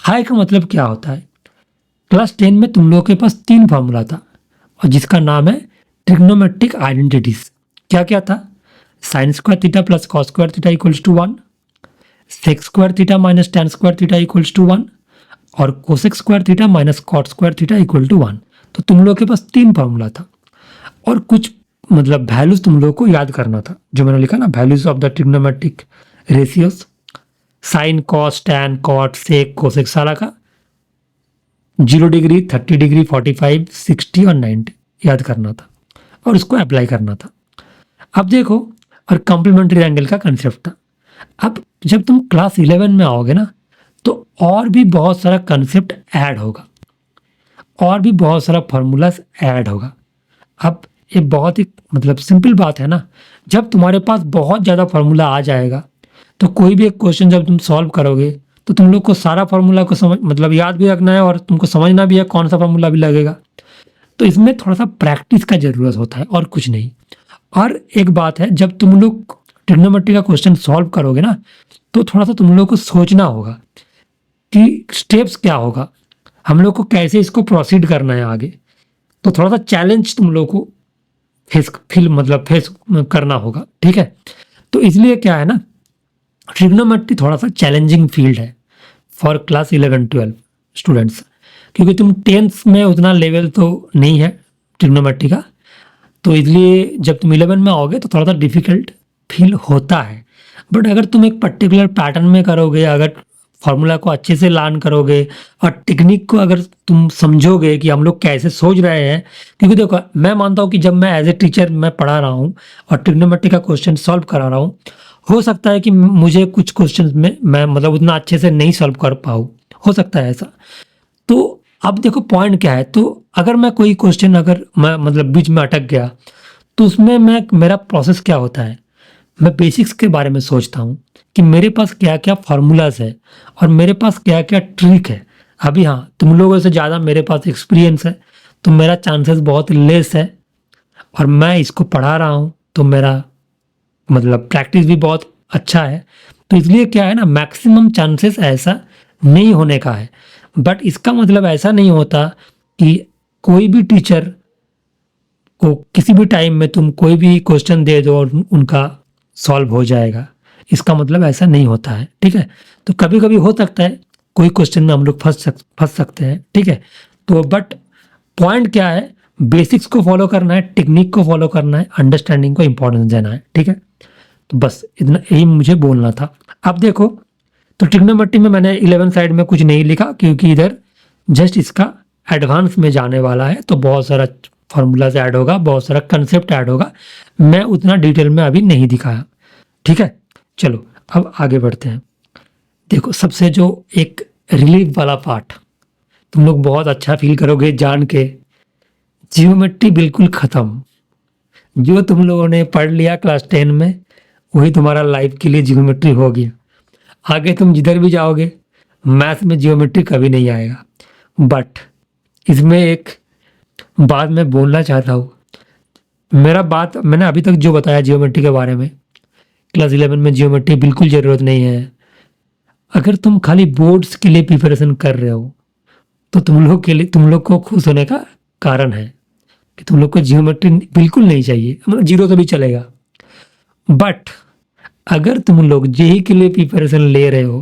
S1: हाई का मतलब क्या होता है, क्लास 10 में तुम लोगों के पास 3 फार्मूला था, और जिसका नाम है ट्रिग्नोमेट्रिक आइडेंटिटीज। क्या क्या था, sine square theta plus cos square theta equals to 1, sec square theta minus tan square theta equals to 1, और cosec square theta minus cot square theta equal to 1। तो तुम लोग के पास 3 फार्मूला था, और कुछ मतलब वैल्यूज तुम लोग को याद करना था, जो मैंने लिखा ना, values of the trigonometric ratios, sine cos tan cot sec cosec सारा का 0 डिग्री 30 डिग्री 45 60 और 90 याद करना था, और उसको अप्लाई करना था। अब देखो, और कॉम्प्लीमेंट्री एंगल का कंसेप्ट था। अब जब तुम क्लास 11 में आओगे ना, तो और भी बहुत सारा कंसेप्ट ऐड होगा, और भी बहुत सारा फार्मूलाज ऐड होगा। अब ये बहुत ही मतलब सिंपल बात है ना, जब तुम्हारे पास बहुत ज़्यादा फार्मूला आ जाएगा तो कोई भी एक क्वेश्चन जब तुम सॉल्व करोगे तो तुम लोग को सारा फार्मूला को समझ मतलब याद भी रखना है और तुमको समझना भी है कौन सा फार्मूला भी लगेगा। तो इसमें थोड़ा सा प्रैक्टिस का ज़रूरत होता है और कुछ नहीं। और एक बात है, जब तुम लोग ट्रिग्नोमेट्री का क्वेश्चन सॉल्व करोगे ना तो थोड़ा सा तुम लोग को सोचना होगा कि स्टेप्स क्या होगा, हम लोग को कैसे इसको प्रोसीड करना है आगे। तो थोड़ा सा चैलेंज तुम लोग को फेस करना होगा, ठीक है। तो इसलिए क्या है ना, ट्रिग्नोमेट्री थोड़ा सा चैलेंजिंग फील्ड है फॉर क्लास 11-12 स्टूडेंट्स, क्योंकि तुम टेंथ में उतना लेवल तो नहीं है ट्रिग्नोमेट्री का, तो इसलिए जब तुम 11 में आओगे तो थोड़ा सा डिफिकल्ट फील होता है। बट अगर तुम एक पर्टिकुलर पैटर्न में करोगे, अगर फार्मूला को अच्छे से लर्न करोगे और टेक्निक को अगर तुम समझोगे कि हम लोग कैसे सोच रहे हैं, क्योंकि देखो मैं मानता हूँ कि जब मैं एज ए टीचर मैं पढ़ा रहा हूँ और ट्रिग्नोमेट्री का क्वेश्चन सॉल्व करा रहा हूँ, हो सकता है कि मुझे कुछ क्वेश्चन में मैं मतलब उतना अच्छे से नहीं सॉल्व कर पाऊँ, हो सकता है ऐसा। तो अब देखो पॉइंट क्या है, तो अगर मैं कोई क्वेश्चन अगर मैं मतलब बीच में अटक गया तो उसमें मेरा प्रोसेस क्या होता है, मैं बेसिक्स के बारे में सोचता हूँ कि मेरे पास क्या क्या फार्मूलाज है और मेरे पास क्या क्या ट्रिक है। अभी हाँ, तुम लोगों से ज़्यादा मेरे पास एक्सपीरियंस है तो मेरा चांसेस बहुत लेस है, और मैं इसको पढ़ा रहा हूँ तो मेरा मतलब प्रैक्टिस भी बहुत अच्छा है। तो इसलिए क्या है ना, मैक्सिमम चांसेस ऐसा नहीं होने का है। बट इसका मतलब ऐसा नहीं होता कि कोई भी टीचर को किसी भी टाइम में तुम कोई भी क्वेश्चन दे दो और उनका सॉल्व हो जाएगा, इसका मतलब ऐसा नहीं होता है, ठीक है। तो कभी कभी हो सकता है कोई क्वेश्चन में हम लोग फंस सकते हैं, ठीक है। तो बट पॉइंट क्या है, बेसिक्स को फॉलो करना है, टेक्निक को फॉलो करना है, अंडरस्टैंडिंग को इंपॉर्टेंस देना है, ठीक है। तो बस इतना यही मुझे बोलना था। अब देखो, तो ट्रिग्नोमेट्री में मैंने 11 साइड में कुछ नहीं लिखा क्योंकि इधर जस्ट इसका एडवांस में जाने वाला है, तो बहुत सारा फार्मूलाज ऐड होगा, बहुत सारा कंसेप्ट ऐड होगा, मैं उतना डिटेल में अभी नहीं दिखाया, ठीक है। चलो अब आगे बढ़ते हैं। देखो सबसे जो एक रिलीफ वाला पार्ट, तुम लोग बहुत अच्छा फील करोगे जान के, जियोमेट्री बिल्कुल ख़त्म। जो तुम लोगों ने पढ़ लिया क्लास 10 में वही तुम्हारा लाइफ के लिए जियोमेट्री हो गया। आगे तुम जिधर भी जाओगे मैथ में जियोमेट्री कभी नहीं आएगा। बट इसमें एक बात मैं बोलना चाहता हूँ, मैंने अभी तक जो बताया जियोमेट्री के बारे में, क्लास 11 में जियोमेट्री बिल्कुल ज़रूरत नहीं है। अगर तुम खाली बोर्ड्स के लिए प्रिपरेशन कर रहे हो तो तुम लोग को खुश होने का कारण है कि तुम लोग को जियोमेट्री बिल्कुल नहीं चाहिए, मतलब जीरो तो भी चलेगा। बट अगर तुम लोग जेई के लिए प्रिपरेशन ले रहे हो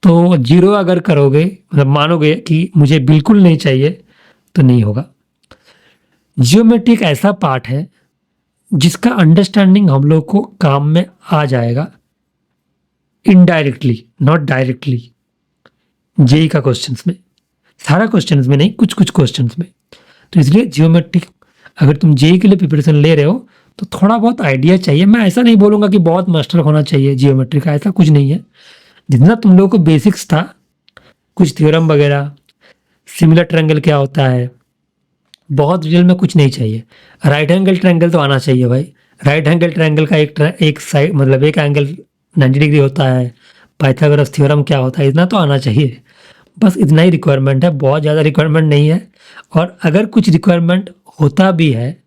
S1: तो जीरो अगर करोगे, मतलब मानोगे कि मुझे बिल्कुल नहीं चाहिए, तो नहीं होगा। जियोमेट्री एक ऐसा पार्ट है जिसका अंडरस्टैंडिंग हम लोग को काम में आ जाएगा इनडायरेक्टली, नॉट डायरेक्टली। जेई का क्वेश्चंस में, सारा क्वेश्चंस में नहीं, कुछ कुछ क्वेश्चंस में। तो इसलिए जियोमेट्री अगर तुम जेई के लिए प्रिपरेशन ले रहे हो तो थोड़ा बहुत आइडिया चाहिए। मैं ऐसा नहीं बोलूँगा कि बहुत मास्टर होना चाहिए जियोमेट्री का, ऐसा कुछ नहीं है। जितना तुम लोगों को बेसिक्स था, कुछ थ्योरम वगैरह, सिमिलर ट्रायंगल क्या होता है, बहुत डिटेल में कुछ नहीं चाहिए। राइट एंगल ट्रायंगल तो आना चाहिए भाई। राइट एंगल ट्रायंगल का एक साइड मतलब एक एंगल 90 डिग्री होता है, पाइथागोरस थ्योरम क्या होता है, इतना तो आना चाहिए। बस इतना ही रिक्वायरमेंट है, बहुत ज़्यादा रिक्वायरमेंट नहीं है। और अगर कुछ रिक्वायरमेंट होता भी है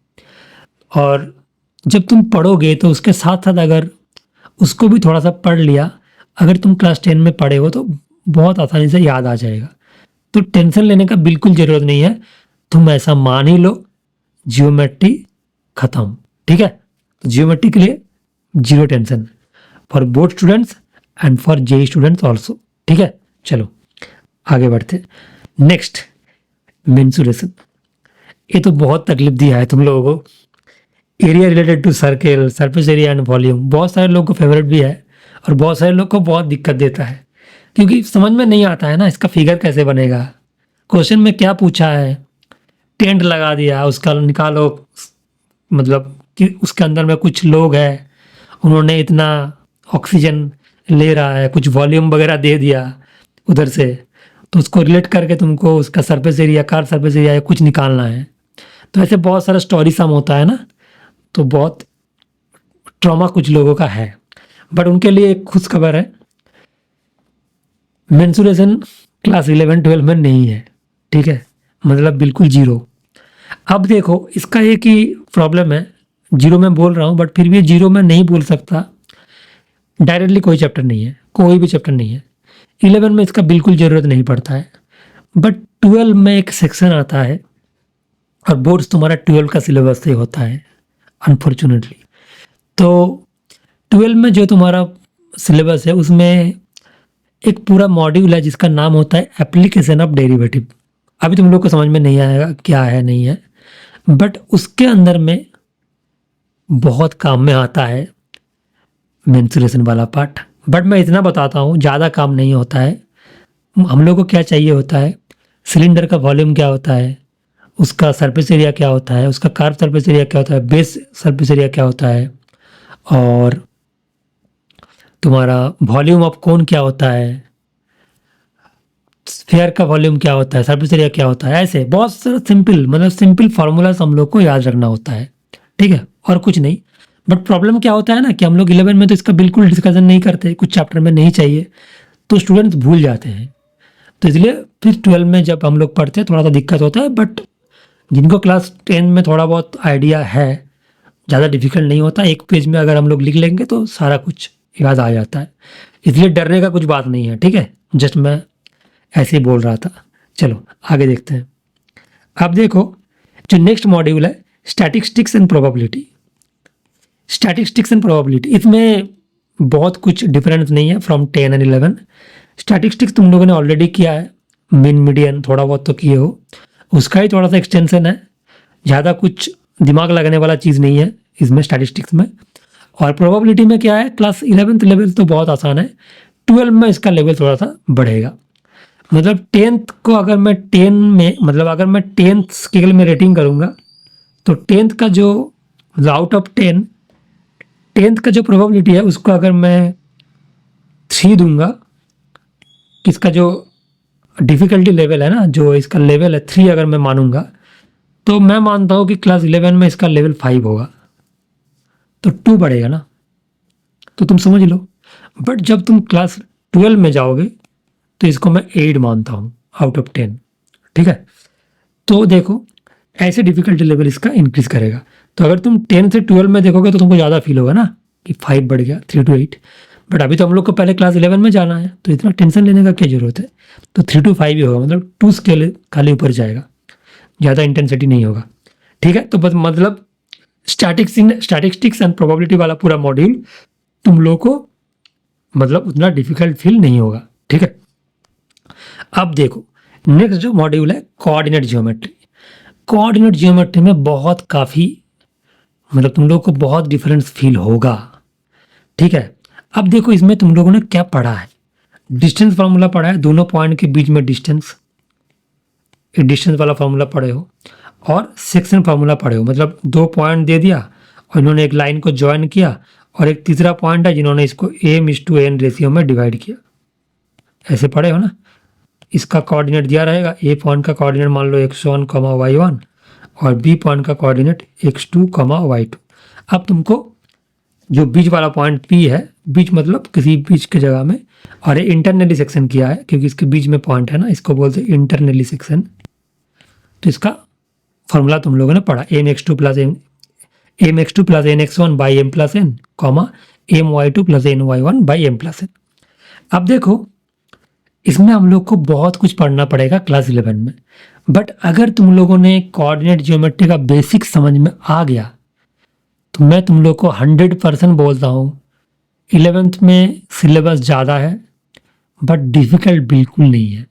S1: और जब तुम पढ़ोगे तो उसके साथ साथ अगर उसको भी थोड़ा सा पढ़ लिया, अगर तुम क्लास 10 में पढ़े हो तो बहुत आसानी से याद आ जाएगा। तो टेंशन लेने का बिल्कुल ज़रूरत नहीं है, तुम ऐसा मान ही लो जियोमेट्री ख़त्म, ठीक है। तो जियोमेट्री के लिए zero tension for both students and for JEE students also, ठीक है। चलो आगे बढ़ते। Next, mensuration. ये तो बहुत तकलीफ दिया है तुम लोगों को। Area related to circle, surface area and volume, बहुत सारे लोगों को फेवरेट भी है और बहुत सारे लोग को बहुत दिक्कत देता है, क्योंकि समझ में नहीं आता है ना इसका फिगर कैसे बनेगा, क्वेश्चन में क्या पूछा है, टेंट लगा दिया, उसका निकालो, मतलब कि उसके अंदर में कुछ लोग हैं, उन्होंने इतना ऑक्सीजन ले रहा है, कुछ वॉल्यूम वगैरह दे दिया, उधर से, तो उसको रिलेट करके तुमको उसका surface area, car surface area या कुछ निकालना है। तो ऐसे बहुत सारा स्टोरी सम होता है ना, तो बहुत ट्रॉमा कुछ लोगों का है, बट उनके लिए एक खुश खबर है, मेंसुरेशन क्लास 11-12 में नहीं है, ठीक है, मतलब बिल्कुल जीरो। अब देखो इसका एक ही प्रॉब्लम है, जीरो में बोल रहा हूँ बट फिर भी जीरो में नहीं बोल सकता, डायरेक्टली कोई चैप्टर नहीं है, कोई भी चैप्टर नहीं है। 11 में इसका बिल्कुल ज़रूरत नहीं पड़ता है, बट 12 में एक सेक्शन आता है, और बोर्ड्स तुम्हारा 12 का सिलेबस से होता है अनफॉर्चुनेटली। तो 12 में जो तुम्हारा सिलेबस है उसमें एक पूरा मॉड्यूल है जिसका नाम होता है एप्लीकेशन ऑफ डेरिवेटिव। अभी तुम लोग को समझ में नहीं आएगा क्या है नहीं है, बट उसके अंदर में बहुत काम में आता है मेंसुरेशन वाला पार्ट। बट मैं इतना बताता हूँ, ज़्यादा काम नहीं होता है। हम लोग को क्या चाहिए होता है, सिलेंडर का वॉल्यूम क्या होता है, उसका सरफेस एरिया क्या होता है, उसका कार्व सरफेस एरिया क्या होता है, बेस सरफेस एरिया क्या होता है, और तुम्हारा वॉल्यूम ऑफ कोन क्या होता है, स्फीयर का वॉल्यूम क्या होता है, सरफेस एरिया क्या होता है। ऐसे बहुत सारा सिंपल, मतलब सिंपल फार्मूलाज हम लोग को याद रखना होता है, ठीक है, और कुछ नहीं। बट प्रॉब्लम क्या होता है ना कि हम लोग 11 में तो इसका बिल्कुल डिस्कशन नहीं करते, कुछ चैप्टर में नहीं चाहिए, तो स्टूडेंट्स भूल जाते हैं। तो इसलिए फिर 12 में जब हम लोग पढ़ते हैं थोड़ा सा दिक्कत होता है, बट जिनको क्लास 10 में थोड़ा बहुत आइडिया है, ज़्यादा डिफिकल्ट नहीं होता, एक पेज में अगर हम लोग लिख लेंगे तो सारा कुछ याद आ जाता है। इसलिए डरने का कुछ बात नहीं है, ठीक है, जस्ट मैं ऐसे ही बोल रहा था। चलो आगे देखते हैं। अब देखो जो नेक्स्ट मॉड्यूल है statistics and probability. Statistics and probability, इसमें बहुत कुछ डिफरेंस नहीं है फ्रॉम 10 एंड 11। स्टैटिस्टिक्स तुम लोगों ने ऑलरेडी किया है, मीन मीडियन थोड़ा बहुत तो किए हो, उसका ही थोड़ा सा एक्सटेंशन है, ज़्यादा कुछ दिमाग लगाने वाला चीज़ नहीं है इसमें स्टैटिस्टिक्स में। और प्रोबेबिलिटी में क्या है, क्लास 11th लेवल तो बहुत आसान है, 12 में इसका लेवल थोड़ा सा बढ़ेगा। मतलब 10th को अगर मैं 10 में, मतलब अगर मैं 10th स्केल में रेटिंग करूँगा तो 10th का जो आउट ऑफ 10th का जो प्रोबेबिलिटी है उसको अगर मैं 3 दूंगा, इसका जो डिफ़िकल्टी लेवल है ना, जो इसका लेवल है 3 अगर मैं मानूंगा, तो मैं मानता हूँ कि क्लास 11 में इसका लेवल 5 होगा, तो 2 बढ़ेगा ना, तो तुम समझ लो। बट जब तुम क्लास 12 में जाओगे तो इसको मैं 8 मानता हूँ आउट ऑफ 10, ठीक है। तो देखो ऐसे डिफ़िकल्टी लेवल इसका इंक्रीज़ करेगा। तो अगर तुम 10 से 12 में देखोगे तो तुमको ज़्यादा फील होगा ना कि 5 बढ़ गया, 3 to 8। बट अभी तो हम लोग को पहले क्लास 11 में जाना है, तो इतना टेंशन लेने का क्या ज़रूरत है। तो 3 to 5 ही होगा, मतलब 2 स्केल खाली ऊपर जाएगा, ज़्यादा इंटेंसिटी नहीं होगा, ठीक है। तो बस मतलब स्टैटिस्टिक्स एंड प्रोबेबिलिटी वाला पूरा मॉड्यूल तुम लोग को मतलब उतना डिफिकल्ट फील नहीं होगा, ठीक है। अब देखो नेक्स्ट जो मॉड्यूल है कोऑर्डिनेट ज्योमेट्री। कोऑर्डिनेट ज्योमेट्री में बहुत काफ़ी, मतलब तुम लोग को बहुत डिफरेंस फील होगा, ठीक है। अब देखो इसमें तुम लोगों ने क्या पढ़ा है, डिस्टेंस फार्मूला पढ़ा है, दोनों पॉइंट के बीच में डिस्टेंस, एक डिस्टेंस वाला फार्मूला पढ़े हो, और सेक्शन फार्मूला पढ़े हो, मतलब 2 पॉइंट दे दिया और इन्होंने एक लाइन को ज्वाइन किया, और एक तीसरा पॉइंट है जिन्होंने इसको m/n रेशियो में डिवाइड किया, ऐसे पढ़े हो ना। इसका कोऑर्डिनेट दिया रहेगा, ए पॉइंट का कोऑर्डिनेट मान लो x1, y1, और बी पॉइंट का कोऑर्डिनेट x2, y2। अब तुमको जो बीच वाला पॉइंट P है, बीच मतलब किसी बीच की जगह में, और ये इंटरनली सेक्शन किया है क्योंकि इसके बीच में पॉइंट है ना, इसको बोलते हैं इंटरनली सेक्शन। तो इसका फॉर्मूला तुम लोगों ने पढ़ा, mx2 plus nx1 by m plus n, my2 plus ny1 by m plus n। अब देखो इसमें हम लोग को बहुत कुछ पढ़ना पड़ेगा क्लास 11 में, बट अगर तुम लोगों ने कोऑर्डिनेट ज्योमेट्री का बेसिक समझ में आ गया तो मैं तुम लोग को 100% बोलता हूँ 11th में सिलेबस ज़्यादा है बट डिफ़िकल्ट बिल्कुल नहीं है,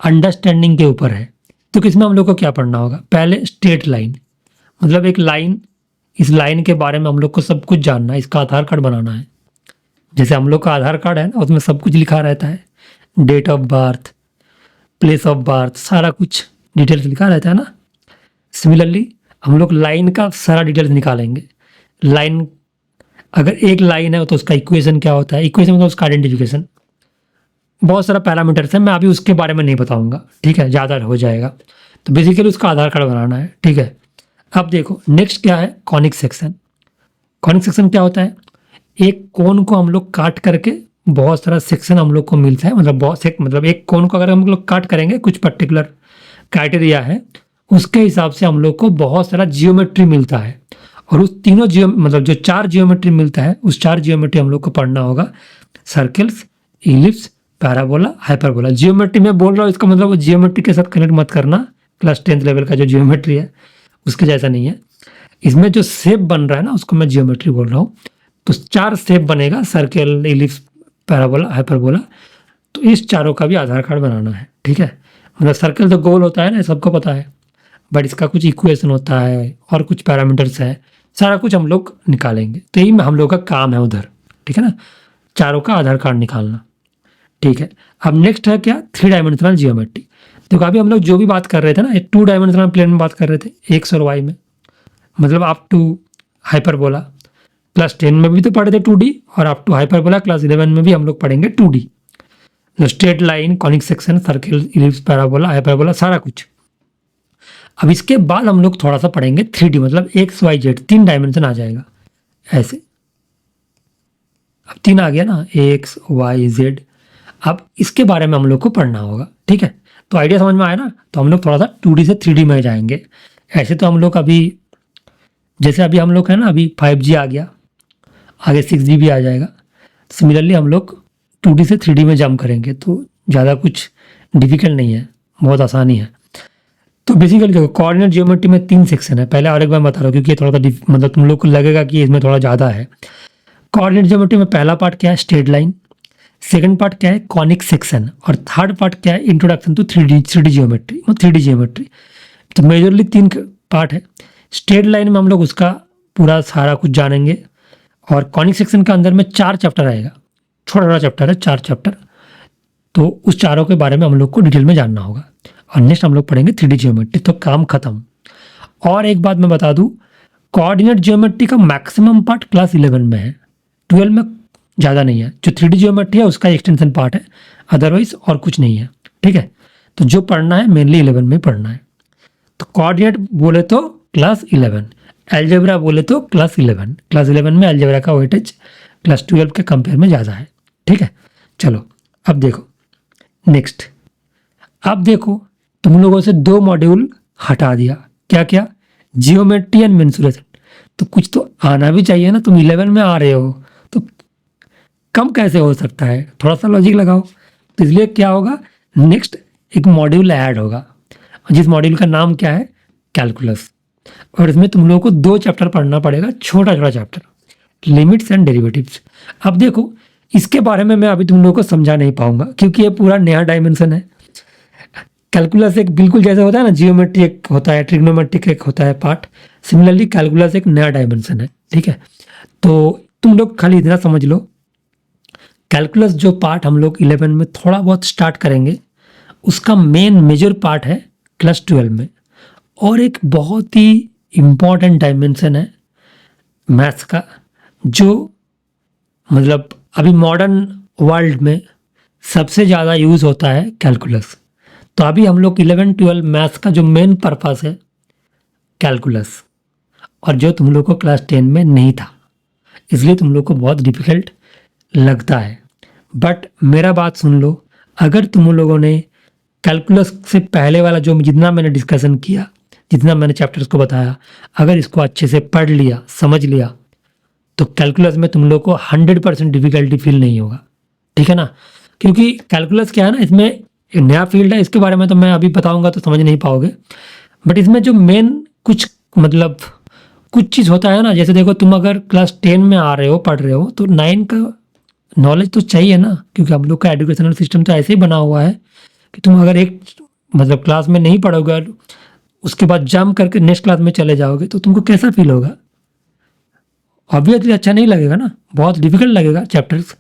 S1: अंडरस्टैंडिंग के ऊपर है। तो किसमें हम लोग को क्या पढ़ना होगा, पहले स्ट्रेट लाइन, मतलब एक लाइन, इस लाइन के बारे में हम लोग को सब कुछ जानना है, इसका आधार कार्ड बनाना है। जैसे हम लोग का आधार कार्ड है ना, उसमें सब कुछ लिखा रहता है, date of birth, place of birth, सारा कुछ डिटेल्स लिखा रहता है ना। सिमिलरली हम लोग लाइन का सारा डिटेल्स निकालेंगे। लाइन, अगर एक लाइन है तो उसका इक्वेशन क्या होता है, इक्वेशन मतलब उसका आइडेंटिफिकेशन, बहुत सारा पैरामीटर्स है, मैं अभी उसके बारे में नहीं बताऊंगा, ठीक है, ज़्यादा हो जाएगा। तो बेसिकली उसका आधार कार्ड बनाना है, ठीक है। अब देखो नेक्स्ट क्या है, कॉनिक सेक्शन। कॉनिक सेक्शन क्या होता है, एक कोन को हम लोग काट करके बहुत सारा सेक्शन हम लोग को मिलता है, मतलब एक कोन को अगर हम लोग काट करेंगे, कुछ पर्टिकुलर क्राइटेरिया है, उसके हिसाब से हम लोग को बहुत सारा जियोमेट्री मिलता है। और उस तीनों मतलब जो 4 जियोमेट्री मिलता है, उस 4 जियोमेट्री हम लोग को पढ़ना होगा, circles, ellipse, parabola, hyperbola. Geometry में बोल रहा हूँ, इसका मतलब वो जियोमेट्री के साथ कनेक्ट मत करना, क्लास 10th लेवल का जो जियोमेट्री है उसके जैसा नहीं है। इसमें जो शेप बन रहा है ना, उसको मैं जियोमेट्री बोल रहा हूँ। तो 4 शेप बनेगा, सर्कल, इलिप्स, पैराबोला, हाइपरबोला। तो इस चारों का भी आधार कार्ड बनाना है, ठीक है। मतलब सर्कल तो गोल होता है ना, सबको पता है, बट इसका कुछ इक्वेशन होता है और कुछ पैरामीटर्स है, सारा कुछ हम लोग निकालेंगे। तो यही हम लोग का काम है उधर, ठीक है ना, चारों का आधार कार्ड निकालना, ठीक है। अब नेक्स्ट है क्या, 3 डायमेंशनल जियोमेट्री। देखो अभी हम लोग जो भी बात कर रहे थे ना, 2 डायमेंशनल प्लेन में बात कर रहे थे, एक्स और वाई में, मतलब अप टू हाइपरबोला। क्लास 10 में भी तो पढ़े थे 2D, और अप टू हाइपरबोला क्लास 11 में भी हम लोग पढ़ेंगे 2D। Straight line, conic section, circle, ellipse, parabola, hyperbola, सारा कुछ। अब इसके बाद हम लोग थोड़ा सा पढ़ेंगे 3D, मतलब एक्स वाई जेड, 3 डायमेंशन आ जाएगा ऐसे। अब 3 आ गया ना, एक्स वाई जेड। अब इसके बारे में हम लोग को पढ़ना होगा, ठीक है। तो आइडिया समझ में आया ना। तो हम लोग थोड़ा सा 2D से 3D में जाएंगे। ऐसे तो हम लोग अभी, जैसे अभी हम लोग है ना, अभी 5G आ गया, आगे 6G भी आ जाएगा। सिमिलरली हम लोग 2D से 3D में जंप करेंगे, तो ज़्यादा कुछ डिफिकल्ट नहीं है, बहुत आसानी है। तो बेसिकली देखो, कोऑर्डिनेट जियोमेट्री में 3 सेक्शन है। पहले और एक बार बता रहा हूँ, क्योंकि ये थोड़ा सा मतलब तुम लोग को लगेगा कि इसमें थोड़ा ज़्यादा है। कोऑर्डिनेट जियोमेट्री में पहला पार्ट क्या है, स्ट्रेट लाइन। सेकंड पार्ट क्या है, कॉनिक सेक्शन। और थर्ड पार्ट क्या है, इंट्रोडक्शन टू 3D जियोमेट्री, मतलब 3D जियोमेट्री। तो मेजरली 3 पार्ट है। स्ट्रेट लाइन में हम लोग उसका पूरा सारा कुछ जानेंगे, और कॉनिक सेक्शन के अंदर में 4 चैप्टर आएगा, छोटा छोटा चैप्टर है, 4 चैप्टर। तो उस चारों के बारे में हम लोग को डिटेल में जानना होगा। और नेक्स्ट हम लोग पढ़ेंगे 3D जियोमेट्री, तो काम खत्म। और एक बात मैं बता दूं, कोऑर्डिनेट जियोमेट्री का मैक्सिमम पार्ट क्लास 11 में है, 12 में ज़्यादा नहीं है। जो 3D जियोमेट्री है उसका एक्सटेंशन पार्ट है, अदरवाइज और कुछ नहीं है, ठीक है। तो जो पढ़ना है मेनली 11 में पढ़ना है। तो कोऑर्डिनेट बोले तो क्लास 11, अलजेब्रा बोले तो क्लास 11। क्लास 11 में अलजेब्रा का वेटेज क्लास 12 के कंपेयर में ज़्यादा है, ठीक है। चलो अब देखो नेक्स्ट। अब देखो तुम लोगों से 2 मॉड्यूल हटा दिया, क्या क्या, जियोमेट्री एंड मेंसुरेशन। तो कुछ तो आना भी चाहिए ना, तुम 11 में आ रहे हो तो कम कैसे हो सकता है, थोड़ा सा लॉजिक लगाओ। तो इसलिए क्या होगा, नेक्स्ट एक मॉड्यूल ऐड होगा, जिस मॉड्यूल का नाम क्या है, कैलकुलस। और इसमें तुम लोगों को 2 चैप्टर पढ़ना पड़ेगा, छोटा छोटा चैप्टर, लिमिट्स एंड डेरिवेटिव्स। अब देखो इसके बारे में मैं अभी तुम लोगों को समझा नहीं पाऊंगा, क्योंकि ये पूरा नया डायमेंशन है। कैलकुलस एक बिल्कुल जैसे होता है ना, जियोमेट्री एक होता है, ट्रिग्नोमेट्रिक एक होता है पार्ट, सिमिलरली कैलकुलस एक नया डायमेंशन है, ठीक है। तो तुम लोग खाली इतना समझ लो, कैलकुलस जो पार्ट हम लोग 11 में थोड़ा बहुत स्टार्ट करेंगे, उसका मेन मेजर पार्ट है क्लास 12 में। और एक बहुत ही इम्पॉर्टेंट डायमेंशन है मैथ्स का, जो मतलब अभी मॉडर्न वर्ल्ड में सबसे ज़्यादा यूज़ होता है, कैलकुलस। तो अभी हम लोग 11-12 मैथ्स का जो मेन पर्पस है कैलकुलस, और जो तुम लोग को क्लास 10 में नहीं था, इसलिए तुम लोग को बहुत डिफिकल्ट लगता है। बट मेरा बात सुन लो, अगर तुम लोगों ने कैलकुलस से पहले वाला जो जितना मैंने डिस्कशन किया, जितना मैंने चैप्टर्स को बताया, अगर इसको अच्छे से पढ़ लिया, समझ लिया, तो कैलकुलस में तुम लोग को 100% डिफिकल्टी फील नहीं होगा, ठीक है ना। क्योंकि कैलकुलस क्या है ना, इसमें एक नया फील्ड है, इसके बारे में तो मैं अभी बताऊंगा तो समझ नहीं पाओगे। बट इसमें जो मेन कुछ मतलब कुछ चीज़ होता है ना, जैसे देखो तुम अगर क्लास 10 में आ रहे हो, पढ़ रहे हो, तो 9 का नॉलेज तो चाहिए ना, क्योंकि हम लोग का एजुकेशनल सिस्टम तो ऐसे ही बना हुआ है कि तुम अगर एक मतलब क्लास में नहीं पढ़ोगे, उसके बाद जंप करके नेक्स्ट क्लास में चले जाओगे, तो तुमको कैसा फील होगा, ऑब्वियसली अच्छा नहीं लगेगा ना, बहुत डिफिकल्ट लगेगा चैप्टर्स।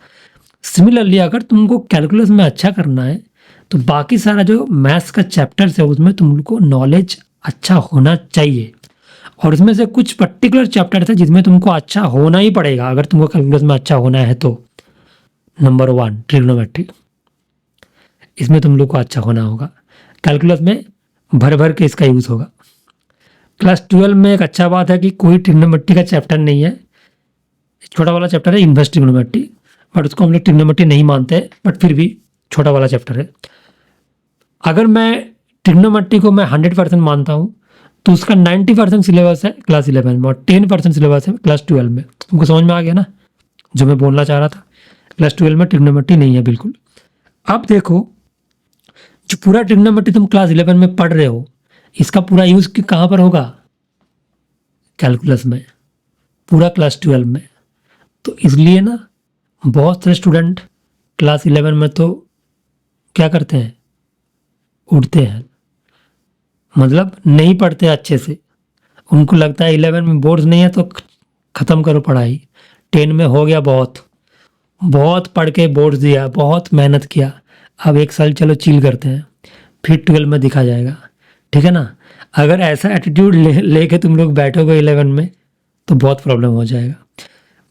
S1: सिमिलरली अगर तुमको कैलकुलस में अच्छा करना है, तो बाकी सारा जो मैथ्स का चैप्टर्स है उसमें तुमको नॉलेज अच्छा होना चाहिए। और उसमें से कुछ पर्टिकुलर चैप्टर्स है जिसमें तुमको अच्छा होना ही पड़ेगा, अगर तुमको कैलकुलस में अच्छा होना है तो। नंबर 1 ट्रिग्नोमेट्री, इसमें तुम लोग को अच्छा होना होगा। कैलकुलस में भर भर के इसका यूज़ होगा। क्लास 12 में एक अच्छा बात है कि कोई ट्रिग्नोमेट्री का चैप्टर नहीं है। छोटा वाला चैप्टर है इन्वर्स ट्रिग्नोमेट्री, बट उसको हम लोग ट्रिग्नोमेट्री नहीं मानते, बट फिर भी छोटा वाला चैप्टर है। अगर मैं ट्रिग्नोमेट्री को मैं 100% मानता हूँ तो उसका 90% सिलेबस है क्लास 11 में और 10% सिलेबस है क्लास 12 में। तुमको समझ में आ गया ना जो मैं बोलना चाह रहा था? क्लास 12 में ट्रिग्नोमेट्री नहीं है बिल्कुल। अब देखो, जो पूरा ट्रिग्नोमेट्री तुम क्लास 11 में पढ़ रहे हो, इसका पूरा यूज़ कहाँ पर होगा? कैलकुलस में, पूरा क्लास 12 में। तो इसलिए ना बहुत सारे स्टूडेंट क्लास 11 में तो क्या करते हैं, उड़ते हैं, मतलब नहीं पढ़ते अच्छे से। उनको लगता है 11 में बोर्ड्स नहीं है तो ख़त्म करो पढ़ाई, 10 में हो गया, बहुत बहुत पढ़ के बोर्ड्स दिया, बहुत मेहनत किया, अब एक साल चलो चिल करते हैं, फिर 12 में दिखा जाएगा। ठीक है ना? अगर ऐसा एटीट्यूड लेके तुम लोग बैठोगे 11 में तो बहुत प्रॉब्लम हो जाएगा,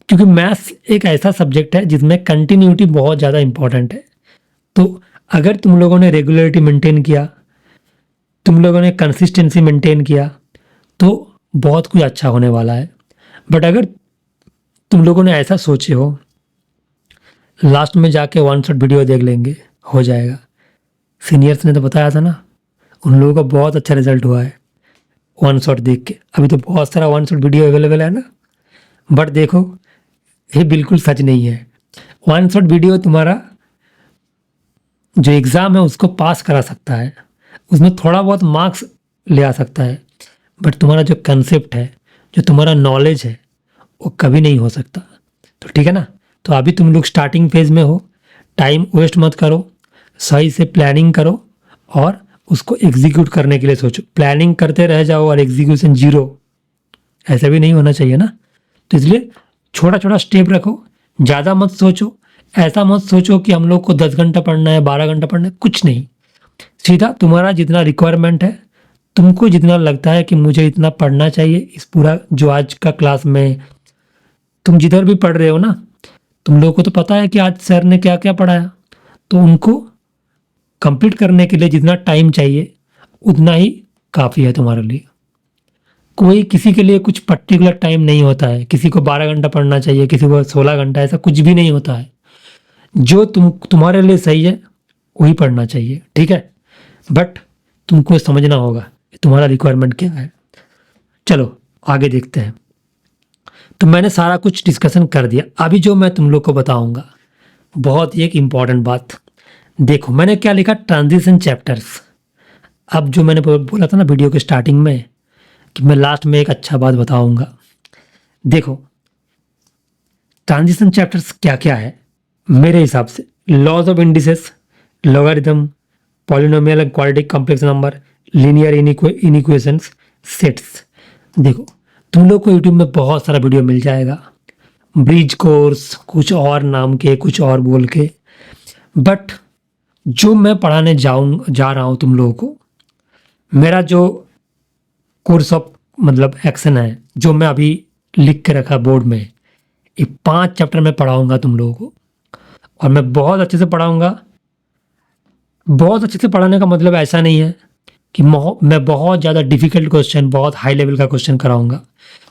S1: क्योंकि मैथ्स एक ऐसा सब्जेक्ट है जिसमें कंटिन्यूटी बहुत ज़्यादा इंपॉर्टेंट है। तो अगर तुम लोगों ने रेगुलरिटी मेंटेन किया, तुम लोगों ने कंसिस्टेंसी मेंटेन किया, तो बहुत कुछ अच्छा होने वाला है। बट अगर तुम लोगों ने ऐसा सोचे हो लास्ट में जाके वन शॉट वीडियो देख लेंगे, हो जाएगा, सीनियर्स ने तो बताया था ना, उन लोगों का बहुत अच्छा रिजल्ट हुआ है वन शॉट देख के। अभी तो बहुत सारा वन शॉट वीडियो अवेलेबल है ना, बट देखो ये बिल्कुल सच नहीं है। वन शॉट वीडियो तुम्हारा जो एग्ज़ाम है उसको पास करा सकता है, उसमें थोड़ा बहुत मार्क्स ले आ सकता है, बट तुम्हारा जो कंसेप्ट है, जो तुम्हारा नॉलेज है, वो कभी नहीं हो सकता। तो ठीक है ना? तो अभी तुम लोग स्टार्टिंग फेज़ में हो, टाइम वेस्ट मत करो, सही से प्लानिंग करो और उसको एग्जीक्यूट करने के लिए सोचो। प्लानिंग करते रह जाओ और एग्जीक्यूशन जीरो, ऐसा भी नहीं होना चाहिए ना। तो इसलिए छोटा छोटा स्टेप रखो, ज़्यादा मत सोचो। ऐसा मत सोचो कि हम लोग को 10 घंटा पढ़ना है, 12 घंटा पढ़ना है, कुछ नहीं। सीधा तुम्हारा जितना रिक्वायरमेंट है, तुमको जितना लगता है कि मुझे इतना पढ़ना चाहिए, इस पूरा जो आज का क्लास में तुम जिधर भी पढ़ रहे हो ना, तुम लोगों को तो पता है कि आज सर ने क्या क्या पढ़ाया, तो उनको कंप्लीट करने के लिए जितना टाइम चाहिए उतना ही काफ़ी है तुम्हारे लिए। कोई किसी के लिए कुछ पर्टिकुलर टाइम नहीं होता है, किसी को 12 घंटा पढ़ना चाहिए, किसी को 16 घंटा, ऐसा कुछ भी नहीं होता है। जो तुम्हारे लिए सही है वही पढ़ना चाहिए, ठीक है? बट तुमको समझना होगा कि तुम्हारा रिक्वायरमेंट क्या है। चलो आगे देखते हैं। तो मैंने सारा कुछ डिस्कशन कर दिया। अभी जो मैं तुम लोग को बताऊंगा बहुत ही एक इम्पॉर्टेंट बात। देखो मैंने क्या लिखा, ट्रांजिशन चैप्टर्स। अब जो मैंने बोला था ना वीडियो के स्टार्टिंग में कि मैं लास्ट में एक अच्छा बात बताऊंगा। देखो ट्रांजिशन चैप्टर्स क्या क्या है मेरे हिसाब से, laws of indices, logarithm, polynomial and quadratic complex number, linear inequations, sets. देखो तुम लोग को यूट्यूब में बहुत सारा वीडियो मिल जाएगा, ब्रिज कोर्स, कुछ और नाम के, कुछ और बोल के, बट जो मैं पढ़ाने जा रहा हूँ तुम लोगों को, मेरा जो कोर्स ऑफ मतलब एक्शन है, जो मैं अभी लिख के रखा बोर्ड में, ये 5 चैप्टर मैं पढ़ाऊँगा तुम लोगों को, और मैं बहुत अच्छे से पढ़ाऊँगा। बहुत अच्छे से पढ़ाने का मतलब ऐसा नहीं है कि मैं बहुत ज़्यादा डिफ़िकल्ट क्वेश्चन, बहुत हाई लेवल का क्वेश्चन कराऊँगा।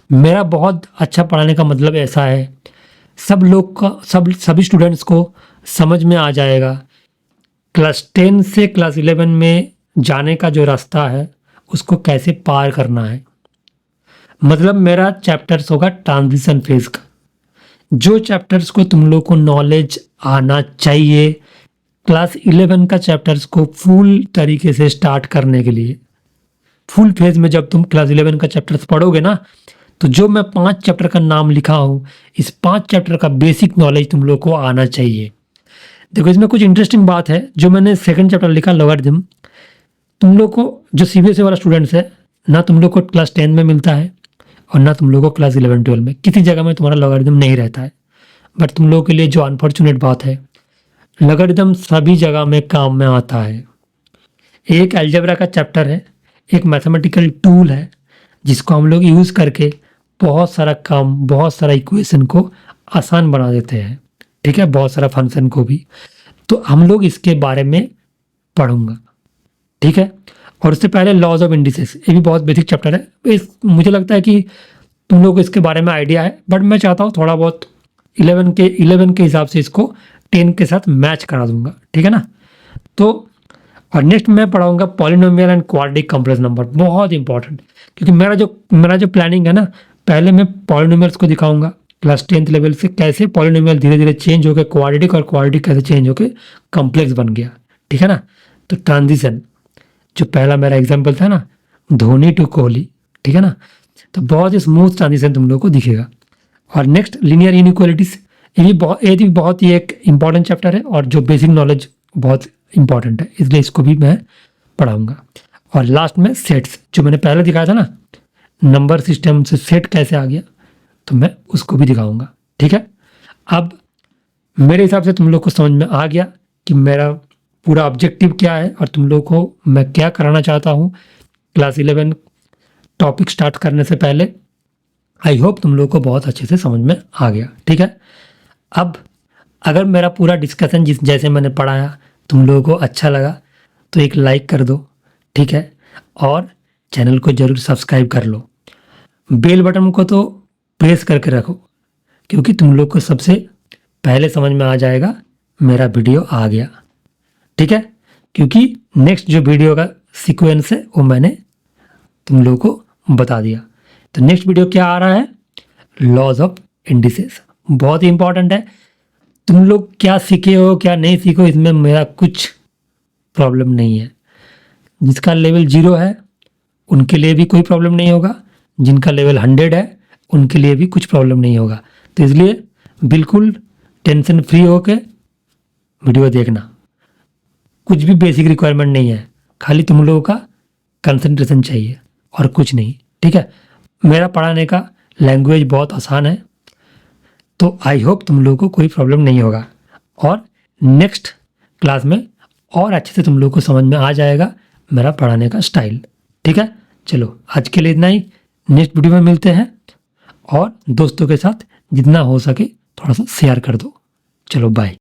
S1: मेरा बहुत अच्छा पढ़ाने का मतलब ऐसा है सब लोग का, सभी स्टूडेंट्स को समझ में आ जाएगा। क्लास 10 से क्लास 11 में जाने का जो रास्ता है उसको कैसे पार करना है। मतलब मेरा चैप्टर्स होगा ट्रांजिशन फेज का, जो चैप्टर्स को तुम लोग को नॉलेज आना चाहिए क्लास 11 का चैप्टर्स को फुल तरीके से स्टार्ट करने के लिए। फुल फेज में जब तुम क्लास 11 का चैप्टर्स पढ़ोगे ना, तो जो मैं 5 चैप्टर का नाम लिखा हूँ, इस 5 चैप्टर का बेसिक नॉलेज तुम लोग को आना चाहिए। देखो इसमें कुछ इंटरेस्टिंग बात है, जो मैंने सेकंड चैप्टर लिखा लॉगरिथम, तुम लोग को जो सीबीएसई वाला स्टूडेंट्स है ना, तुम लोग को क्लास 10 में मिलता है और ना तुम लोग को क्लास 11-12 में, किसी जगह में तुम्हारा लॉगरिथम नहीं रहता है। बट तुम लोगों के लिए जो अनफॉर्चुनेट बात है, लॉगरिथम सभी जगह में काम में आता है। एक अलजेब्रा का चैप्टर है, एक मैथमेटिकल टूल है जिसको हम लोग यूज़ करके बहुत सारा काम, बहुत सारा इक्वेशन को आसान बना देते हैं, ठीक है, बहुत सारा फंक्शन को भी। तो हम लोग इसके बारे में पढ़ूंगा, ठीक है। और उससे पहले लॉज ऑफ इंडिसेस, ये भी बहुत बेसिक चैप्टर है। मुझे लगता है कि तुम लोग को इसके बारे में आइडिया है, बट मैं चाहता हूँ थोड़ा बहुत 11 के हिसाब से इसको 10 के साथ मैच करा दूंगा, ठीक है ना। तो और नेक्स्ट मैं पढ़ाऊंगा polynomial and quadratic complex number, बहुत इंपॉर्टेंट, क्योंकि मेरा जो प्लानिंग है ना, पहले मैं पॉलिनोमियल्स को दिखाऊंगा क्लास 10th लेवल से, कैसे पॉलिनोमियल धीरे धीरे चेंज होकर क्वाड्रेटिक और क्वाड्रेटिक कैसे चेंज होकर कॉम्प्लेक्स बन गया, ठीक है ना। तो ट्रांजिशन, जो पहला मेरा एग्जाम्पल था ना, धोनी टू कोहली, ठीक है ना, तो बहुत ही स्मूथ ट्रांजिशन तुम लोग को दिखेगा। और नेक्स्ट लीनियर इनइक्वालिटीज, ये भी बहुत ही एक इंपॉर्टेंट चैप्टर है, और जो बेसिक नॉलेज बहुत इंपॉर्टेंट है, इसलिए इसको भी मैं पढ़ाऊंगा। और लास्ट में सेट्स, जो मैंने पहले दिखाया था ना, नंबर सिस्टम से सेट कैसे आ गया, तो मैं उसको भी दिखाऊंगा, ठीक है। अब मेरे हिसाब से तुम लोग को समझ में आ गया कि मेरा पूरा ऑब्जेक्टिव क्या है, और तुम लोग को मैं क्या कराना चाहता हूँ क्लास 11 टॉपिक स्टार्ट करने से पहले। आई होप तुम लोग को बहुत अच्छे से समझ में आ गया, ठीक है। अब अगर मेरा पूरा डिस्कशन जैसे मैंने पढ़ाया तुम लोगों को अच्छा लगा, तो एक लाइक कर दो, ठीक है, और चैनल को ज़रूर सब्सक्राइब कर लो। बेल बटन को तो प्रेस करके रखो, क्योंकि तुम लोग को सबसे पहले समझ में आ जाएगा मेरा वीडियो आ गया, ठीक है। क्योंकि नेक्स्ट जो वीडियो का सीक्वेंस है वो मैंने तुम लोगों को बता दिया। तो नेक्स्ट वीडियो क्या आ रहा है, लॉज ऑफ इंडिसेस, बहुत ही इंपॉर्टेंट है। तुम लोग क्या सीखे हो क्या नहीं सीखो, इसमें मेरा कुछ प्रॉब्लम नहीं है। जिसका लेवल 0 है उनके लिए भी कोई प्रॉब्लम नहीं होगा, जिनका लेवल 100 है उनके लिए भी कुछ प्रॉब्लम नहीं होगा। तो इसलिए बिल्कुल टेंशन फ्री होके वीडियो देखना, कुछ भी बेसिक रिक्वायरमेंट नहीं है, खाली तुम लोगों का कंसंट्रेशन चाहिए और कुछ नहीं, ठीक है। मेरा पढ़ाने का लैंग्वेज बहुत आसान है, तो आई होप तुम लोगों को कोई प्रॉब्लम नहीं होगा, और नेक्स्ट क्लास में और अच्छे से तुम लोगों को समझ में आ जाएगा मेरा पढ़ाने का स्टाइल, ठीक है। चलो आज के लिए इतना ही, नेक्स्ट वीडियो में मिलते हैं, और दोस्तों के साथ जितना हो सके थोड़ा सा शेयर कर दो। चलो बाय।